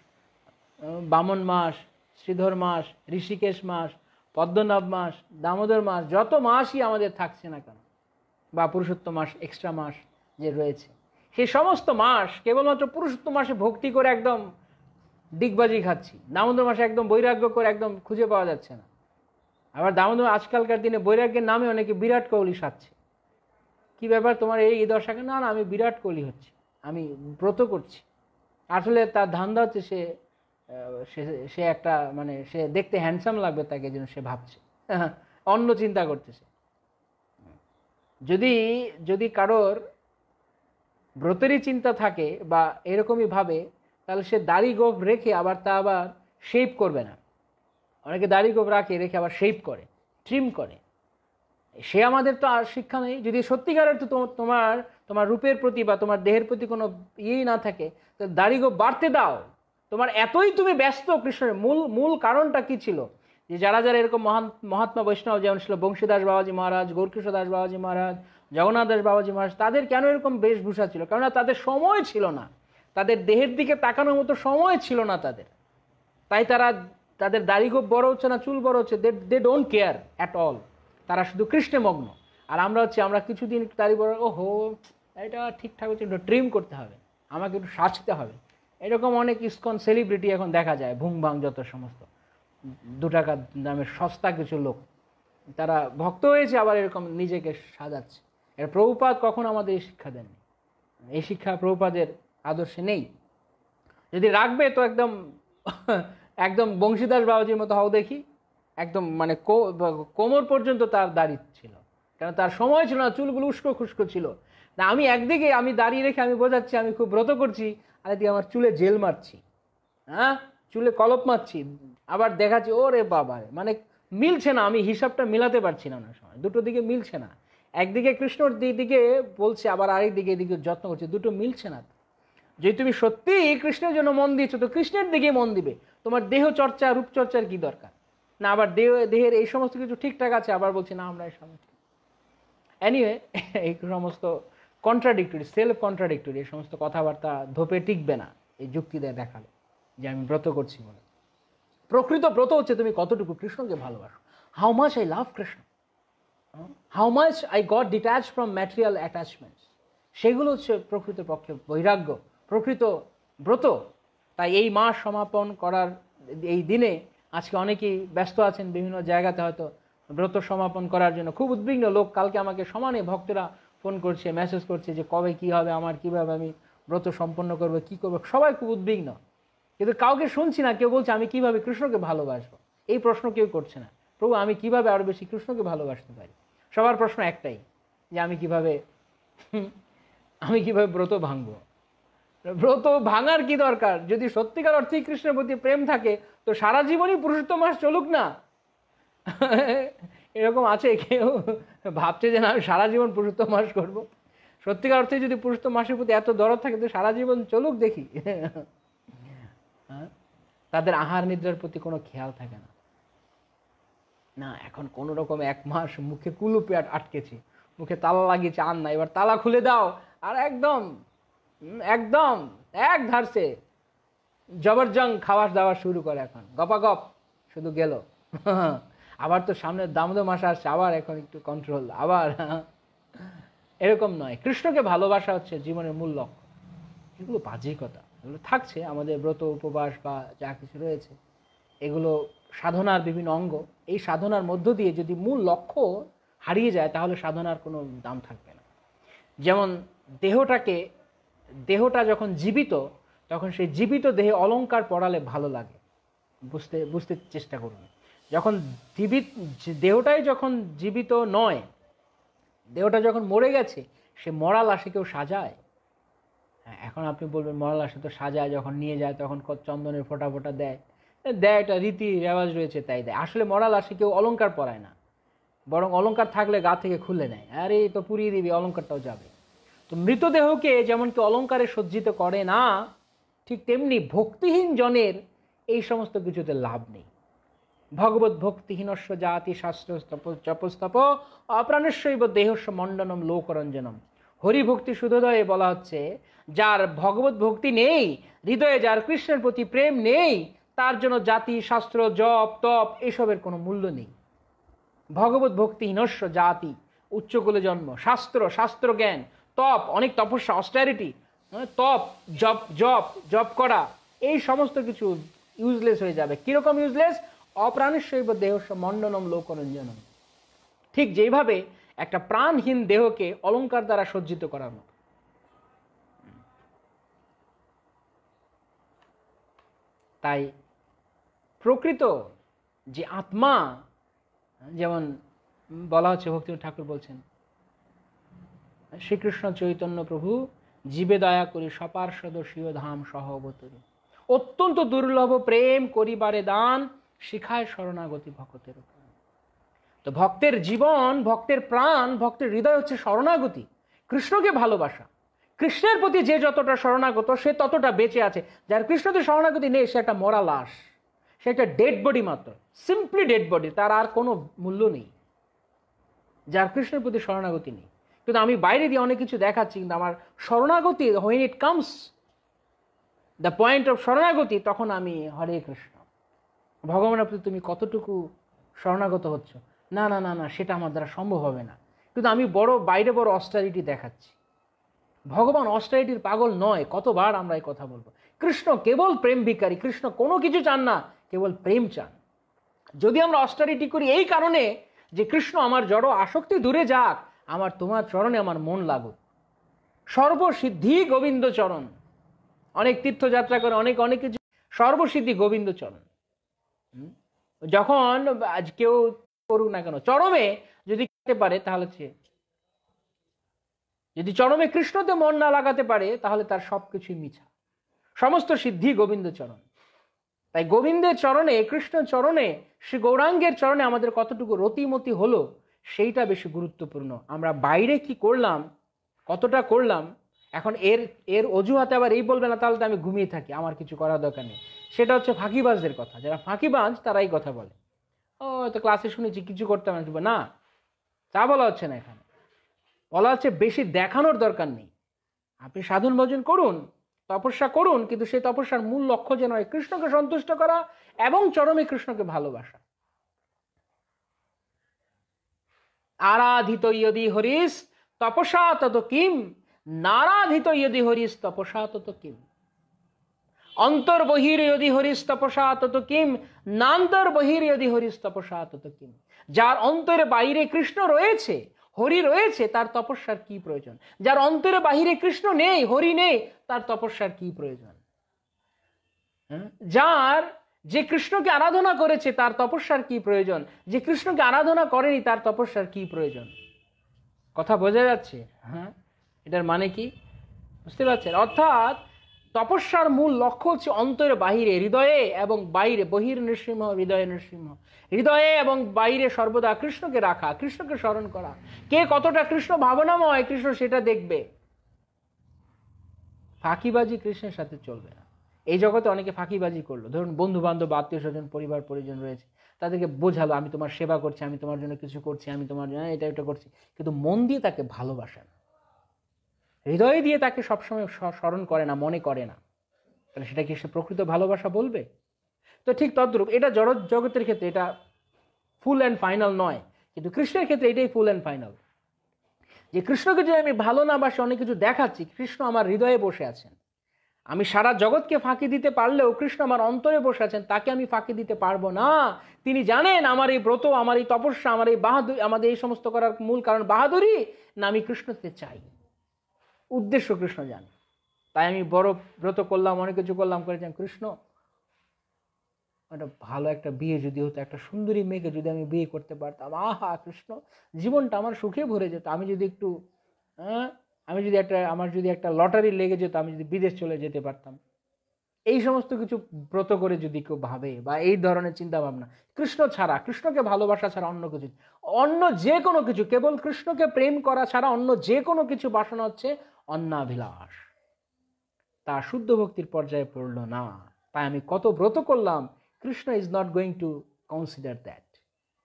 বামন মাস, শ্রীধর মাস, ঋষিকেশ মাস, পদ্মনাভ মাস, দামোদর মাস, যত মাসই আমাদের থাকছে না কেন, বা পুরুষোত্তম মাস, এক্সট্রা মাস যে রয়েছে, সেই সমস্ত মাস কেবলমাত্র পুরুষোত্তম মাসে ভক্তি করে একদম ডিগবাজি খাচ্ছি, দামোদর মাসে একদম বৈরাগ্য করে একদম খুঁজে পাওয়া যাচ্ছে না। আবার দামোদর আজকালকার দিনে বৈরাগ্যের নামে অনেকে বিরাট কোহলি সাজছে। কি ব্যাপার তোমার এই দশাকে? না না, আমি বিরাট কোহলি হচ্ছি, আমি ব্রত করছি। আসলে তার ধান্দা হচ্ছে সে একটা মানে সে দেখতে হ্যান্ডসাম লাগবে তাকে, যেন সে ভাবছে, অন্য চিন্তা করতেছে। যদি কারোর ব্রতেরই চিন্তা থাকে বা এরকমই ভাবে, তাহলে সে দাড়ি গোঁফ রেখে আবার শেপ করবে না। অনেকে দাড়ি গোঁফ রেখে আবার শেপ করে, ট্রিম করে। সে আমাদের তো আর শিক্ষা নেই। যদি সত্যিকারের তো তোমার রূপের প্রতি বা তোমার দেহের প্রতি কোনো ইয়েই না থাকে, তো দাড়ি গোঁফ বাড়তে দাও, তোমার এতই তুমি ব্যস্ত কৃষ্ণের মূল মূল কারণটা কি ছিল? যে যারা যারা এরকম মহাত্মা বৈষ্ণব যেমন ছিল বংশীদাস বাবাজি মহারাজ, গৌরকিশোর দাস বাবাজি মহারাজ, জগন্নাথ দাস বাবাজি মহারাজ, তাদের কেন এরকম বেশভূষা ছিল? কেননা তাদের সময় ছিল না, তাদের দেহের দিকে তাকানোর মতো সময় ছিল না তাদের। তাই তাদের দাড়ি খুব বড় হচ্ছে না, চুল বড় হচ্ছে, they don't care at all. তারা শুধু কৃষ্ণে মগ্ন। আর আমরা কিছুদিন দাড়ি বড়, ওহো এটা ঠিকঠাক হচ্ছে, একটু ট্রিম করতে হবে, আমাকে একটু সাজতে হবে। এরকম অনেক ইসকন সেলিব্রিটি এখন দেখা যায়, ভুং ভাং যত সমস্ত 2 টাকা দামের সস্তা কিছু লোক, তারা ভক্ত হয়েছে আবার এরকম নিজেকে সাজাচ্ছে। এর প্রভুপাদ কখনো আমাদের এই শিক্ষা দেননি, এই শিক্ষা প্রভুপাদের আদর্শে নেই। যদি রাখবে তো একদম একদম বংশীদাস বাবাজির মতো হও দেখি, একদম মানে কোমর পর্যন্ত তার দাড়ি ছিল, কারণ তার সময় ছিল না, চুলগুলো উস্কো খুস্কো ছিল না। আমি একদিকে আমি দাঁড়িয়ে রেখে আমি বোঝাচ্ছি আমি খুব ব্রত করছি, আর এদিকে আমার চুলে জেল মারছি, হ্যাঁ চুলে কলপ মারছি, আবার দেখাচ্ছি ওরে বাবা, মানে মিলছে না, আমি হিসাবটা মিলাতে পারছি না, অনেক সময় দুটো দিকে মিলছে না। একদিকে কৃষ্ণর দিকে বলছে, আবার আরেকদিকে এদিকে যত্ন করছে, দুটো মিলছে না। যদি তুমি সত্যি কৃষ্ণের জন্য মন দিয়েছো তো কৃষ্ণের দিকে মন দিবে, তোমার দেহ চর্চা রূপচর্চার কি দরকার? না আবার দেহের এই সমস্ত কিছু ঠিকঠাক আছে, আবার বলছি না আমরা এই সমস্ত। এনিওয়ে, এই সমস্ত কন্ট্রাডিক্টরি, সেলফ কন্ট্রাডিক্টরি এই সমস্ত কথাবার্তা ধোপে টিকবে না এই যুক্তি দিয়ে দেখালে যে আমি ব্রত করছি বলে। প্রকৃত ব্রত হচ্ছে তুমি কতটুকু কৃষ্ণকে ভালোবাসো, how much I love Krishna, how much I got detach from material অ্যাটাচমেন্টস, সেগুলো হচ্ছে প্রকৃত পক্ষে বৈরাগ্য, প্রকৃত ব্রত। তাই এই মাস সমাপন করার এই দিনে আজকে অনেকেই ব্যস্ত আছেন বিভিন্ন জায়গাতে, হয়তো ব্রত সমাপন করার জন্য খুব উদ্বিগ্ন লোক। কালকে আমাকে সমানে ভক্তরা ফোন করছে, মেসেজ করছে যে কবে কি হবে, আমার কিভাবে আমি ব্রত সম্পন্ন করবো, কি করবো, সবাই খুব উদ্বিগ্ন। কিন্তু কাউকে শুনছি না কেউ বলছে আমি কিভাবে কৃষ্ণকে ভালোবাসবো, এই প্রশ্ন কেউ করছে না। প্রভু আমি কিভাবে আরো বেশি কৃষ্ণকে ভালোবাসতে পারি? সবার প্রশ্ন একটাই, যে আমি কিভাবে ব্রত ভাঙবো। ব্রত ভাঙার কি দরকার? যদি সত্যিকার অর্থে কৃষ্ণের প্রতি প্রেম থাকে তো সারা জীবনই পুরুষোত্তম মাস চলুক না। এরকম আছে কেউ ভাবছে যে না আমি সারা জীবন পুরুষোত্তম মাস করবো? সত্যিকার অর্থে যদি পুরুষোত্তম মাসের প্রতি এত দরদ থাকে তো সারা জীবন চলুক দেখি। তাদের আহার নিদ্রার প্রতি কোনো খেয়াল থাকে না। না এখন কোন রকম 1 মাস মুখে কুলুপে আটকেছি, মুখে তালা লাগিয়েছে, আর না এবার তালা খুলে দাও, আর একদম এক ধারসে জবরজং খাওয়ার দাওয়া শুরু করে, এখন গপাগপ শুধু গেল। আবার তো সামনে দামোদর মাস আসছে, আবার এখন একটু কন্ট্রোল, আবার এরকম নয়। কৃষ্ণকে ভালোবাসা হচ্ছে জীবনের মূল লক্ষ্য। এগুলো বাজে কথা, এগুলো থাকছে আমাদের ব্রত উপবাস বা যা কিছু রয়েছে, এগুলো সাধনার বিভিন্ন অঙ্গ। এই সাধনার মধ্য দিয়ে যদি মূল লক্ষ্য হারিয়ে যায় তাহলে সাধনার কোনো দাম থাকবে না। যেমন দেহটা যখন জীবিত, তখন সেই জীবিত দেহে অলংকার পরালে ভালো লাগে, বুঝতে চেষ্টা করুন। যখন দেহটাই যখন জীবিত নয়, দেহটা যখন মরে গেছে, সে মরা লাশে কেউ সাজায়? হ্যাঁ, এখন আপনি বলবেন মরা লাশে তো সাজায়, যখন নিয়ে যায় তখন চন্দনের ফোঁটা ফোঁটা দেয়, এটা রীতি রেওয়াজ রয়েছে তাই দেয়। আসলে মরা লাশে কেউ অলংকার পরায় না, বরং অলংকার থাকলে গা থেকে খুলে নেয়, আরে তো পুড়িয়ে দিবি, অলংকারটাও যাবে। তো মৃতদেহকে যেমন কি অলংকারে সজ্জিত করে না, ঠিক তেমনি ভক্তিহীন জনের এই সমস্ত কিছুতে লাভ নেই। ভগবত ভক্তিহীনস্য জাতি শাস্ত্র জপস্তপ অপ্রাণস্যৈব দেহস্য মণ্ডনম লোকরঞ্জনম। হরিভক্তি শুদ্ধদয়ে বলা হচ্ছে, যার ভগবত ভক্তি নেই, হৃদয়ে যার কৃষ্ণের প্রতি প্রেম নেই, তার জন্য জাতি শাস্ত্র জপ তপ এসবের কোনো মূল্য নেই। ভগবত ভক্তিহীনস্য জাতি, উচ্চকুলে জন্ম, শাস্ত্র জ্ঞান, তপ, অনেক তপস্যা, অস্টারিটি, তপ, জপ করা, এই সমস্ত কিছু ইউজলেস হয়ে যাবে। কিরকম ইউজলেস? অপ্রাণস্যৈব দেহস্য মণ্ডনম লোকরঞ্জনম। ঠিক যেভাবে একটা প্রাণহীন দেহকে অলংকার দ্বারা সজ্জিত করার মতো। তাই প্রকৃত যে আত্মা, যেমন বলা হচ্ছে, ভক্তিনাথ ঠাকুর বলছেন, শ্রীকৃষ্ণ চৈতন্য প্রভু জীবে দয়া করি সপার্শ্বদর্শীয় ধাম সহ অবতরী, অত্যন্ত দুর্লভ প্রেম করিবারে দান, শিখায় শরণাগতি ভক্তের উপর। তো ভক্তের জীবন, ভক্তের প্রাণ, ভক্তের হৃদয় হচ্ছে শরণাগতি, কৃষ্ণকে ভালোবাসা। কৃষ্ণের প্রতি যে যতটা শরণাগত সে ততটা বেঁচে আছে। যার কৃষ্ণতে শরণাগতি নেই সে একটা মরা লাশ, সে একটা ডেড বডি মাত্র, সিম্পলি ডেড বডি, তার আর কোনো মূল্য নেই যার কৃষ্ণের প্রতি শরণাগতি নেই। কিন্তু আমি বাইরে দিয়ে অনেক কিছু দেখাচ্ছি, কিন্তু আমার শরণাগতি, when it comes the point of শরণাগতি, তখন আমি হরে কৃষ্ণ, ভগবানের প্রতি তুমি কতটুকু শরণাগত হচ্ছ, না না না না সেটা আমার দ্বারা সম্ভব হবে না। কিন্তু আমি বাইরে বড় অস্টারিটি দেখাচ্ছি। ভগবান অস্টারিটির পাগল নয়। কতবার আমরা এই কথা বলবো। কৃষ্ণ কেবল প্রেম ভিখারী, কৃষ্ণ কোনো কিছু চান না, কেবল প্রেম চান। যদি আমরা অস্টারিটি করি এই কারণে যে কৃষ্ণ আমার জড় আসক্তি দূরে যাক, আমার তোমার চরণে আমার মন লাগুক, সর্বসিদ্ধি গোবিন্দ চরণ, অনেক তীর্থযাত্রা করে অনেক অনেক কিছু, সর্বসিদ্ধি গোবিন্দ চরণ। যখন আজ কেউ করুক না কেন, চরমে যদি করতে পারে তাহলে সে, যদি চরমে কৃষ্ণতে মন না লাগাতে পারে তাহলে তার সবকিছুই মিছা। সমস্ত সিদ্ধি গোবিন্দ চরণ। তাই গোবিন্দের চরণে, কৃষ্ণ চরণে, শ্রী গৌরাঙ্গের চরণে আমাদের কতটুকু রতিমতি হলো সেইটা বেশি গুরুত্বপূর্ণ। আমরা বাইরে কি করলাম, কতটা করলাম, এখন এর অজুহাতে আবার এই বলবে না তাহলে তো আমি ঘুমিয়ে থাকি, আমার কিছু করার দরকার নেই। সেটা হচ্ছে ফাঁকিবাজদের কথা। যারা ফাঁকিবাজ তারাই কথা বলে, ও তো ক্লাসে শুনেছি কিছু করতে হবে না, তা বলা হচ্ছে না। এখানে বলা হচ্ছে বেশি দেখানোর দরকার নেই। আপনি সাধন ভজন করুন, তপস্যা করুন, কিন্তু সেই তপস্যার মূল লক্ষ্য যেন হয় কৃষ্ণকে সন্তুষ্ট করা এবং চরমে কৃষ্ণকে ভালোবাসা। আরাধিত ইয়দি হরিস তপসা তত কিম, নারাধিত ইয়দি হরিস তপসা তত কিম। অন্তর বহির ইয়দি হরিস তপসা তত কিম, নান্তর বহির ইয়দি হরিস তপসা তত কিম। যার অন্তরে বাইরে কৃষ্ণ রয়েছে, হরি রয়েছে, তার তপস্যার কি প্রয়োজন? যার অন্তরে বাহিরে কৃষ্ণ নেই, হরি নেই, তার তপস্যার কি প্রয়োজন? যার, যে কৃষ্ণকে আরাধনা করেছে তার তপস্যার কি প্রয়োজন? যে কৃষ্ণকে আরাধনা করেনি তার তপস্যার কি প্রয়োজন? কথা বোঝা যাচ্ছে? হ্যাঁ, এটার মানে কি বুঝতে পারছেন? অর্থাৎ তপস্যার মূল লক্ষ্য হচ্ছে অন্তরে বাহিরে, হৃদয়ে এবং বাইরে, বহির নৃসিংহ হৃদয়ে নৃসিংহ, হৃদয়ে এবং বাইরে সর্বদা কৃষ্ণকে রাখা, কৃষ্ণকে স্মরণ করা। কে কতটা কৃষ্ণ ভাবনাময় কৃষ্ণ সেটা দেখবে। ফাঁকিবাজি কৃষ্ণের সাথে চলবে না। এই জগতে অনেকে ফাঁকিবাজি করলো, ধরুন বন্ধু বান্ধব, আত্মীয় স্বজন, পরিবার পরিজন রয়েছে, তাদেরকে বোঝালো আমি তোমার সেবা করছি, আমি তোমার জন্য কিছু করছি, আমি তোমার জন্য এটা করছি, কিন্তু মন দিয়ে তাকে ভালোবাসে না, হৃদয় দিয়ে তাকে সবসময় স্মরণ করে না, মনে করে না, তাহলে সেটা কি সে প্রকৃত ভালোবাসা বলবে? তো ঠিক তদ্রূপ এটা জড় জগতের ক্ষেত্রে এটা ফুল অ্যান্ড ফাইনাল নয়, কিন্তু কৃষ্ণের ক্ষেত্রে এটাই ফুল অ্যান্ড ফাইনাল। যে কৃষ্ণকে যদি আমি ভালো না বাসি, অনেক কিছু দেখাচ্ছি, কৃষ্ণ আমার হৃদয়ে বসে আছেন। আমি সারা জগৎকে ফাঁকি দিতে পারলেও কৃষ্ণ আমার অন্তরে বসে আছেন, তাকে আমি ফাঁকি দিতে পারবো না। তিনি জানেন আমার এই ব্রত, আমার এই তপস্যা, আমার এই বাহাদুরি, আমাদের এই সমস্ত করার মূল কারণ বাহাদুরি না, আমি কৃষ্ণকে চাই, উদ্দেশ্য কৃষ্ণ জানে। তাই আমি বড় ব্রত করলাম, অনেক কিছু করলাম, করেছিলাম কৃষ্ণ একটা ভালো একটা বিয়ে যদি হতো, একটা সুন্দরী মেয়েকে যদি আমি বিয়ে করতে পারতাম, আহা কৃষ্ণ, জীবনটা আমার সুখে ভরে যেত। আমি যদি একটু আমার যদি একটা লটারি লেগে যেত, আমি যদি বিদেশ চলে যেতে পারতাম। এই সমস্ত কিছু ব্রত করে যদি কেউ ভাবে বা এই ধরনের চিন্তা ভাবনা, কৃষ্ণ ছাড়া, কৃষ্ণকে ভালোবাসা ছাড়া অন্য কিছু, অন্য যে কোনো কিছু, কেবল কৃষ্ণকে প্রেম করা ছাড়া অন্য যে কোনো কিছু বাসনা হচ্ছে অন্নাভিলাষ, তা শুদ্ধ ভক্তির পর্যায়ে পড়লো না। তাই আমি কত ব্রত করলাম, Krishna is not going to consider that.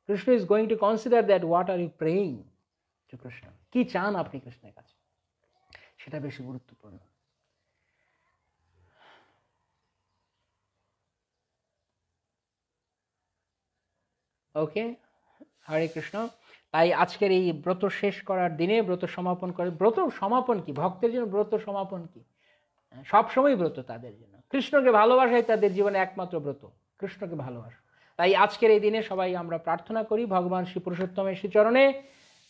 Krishna is going to consider that what are you praying to Krishna. কি চান আপনি কৃষ্ণের কাছে, সেটা বেশি গুরুত্বপূর্ণ। ওকে, হরে কৃষ্ণ। তাই আজকের এই ব্রত শেষ করার দিনে ব্রত সমাপন করে, ব্রত সমাপন কি ভক্তের জন্য, ব্রত সমাপন কি সবসময় ব্রত তাদের জন্য। কৃষ্ণকে ভালোবাসাই তাদের জীবনে একমাত্র ব্রত, কৃষ্ণকে ভালোবাসা। তাই আজকের এই দিনে সবাই আমরা প্রার্থনা করি ভগবান শ্রী পুরুষোত্তমের শ্রীচরণে,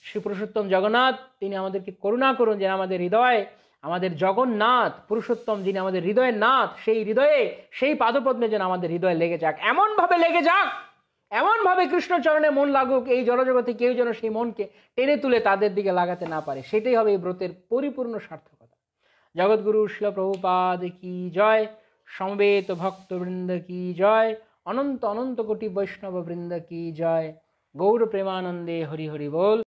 শ্রী পুরুষোত্তম জগন্নাথ তিনি আমাদেরকে করুণা করুন, যেন আমাদের হৃদয়, আমাদের জগন্নাথ পুরুষোত্তম যিনি আমাদের হৃদয়ের নাথ, সেই হৃদয়ে, সেই পাদপদ্মে যেন আমাদের হৃদয়ে লেগে যাক, এমনভাবে লেগে যাক, এমনভাবে কৃষ্ণচরণে মন লাগুক, এই জড়জগতে কেউ যেন সেই মনকে টেনে তুলে তাদের দিকে লাগাতে না পারে। সেটাই হবে এই ব্রতের পরিপূর্ণ সার্থকতা। জগৎগুরু শিল প্রভুপাদ কি জয়, সমবেত ভক্তবৃন্দ কি জয়, অনন্ত অনন্ত কোটি বৈষ্ণব বৃন্দ কি জয়। গৌর প্রেমানন্দে হরি হরি বল।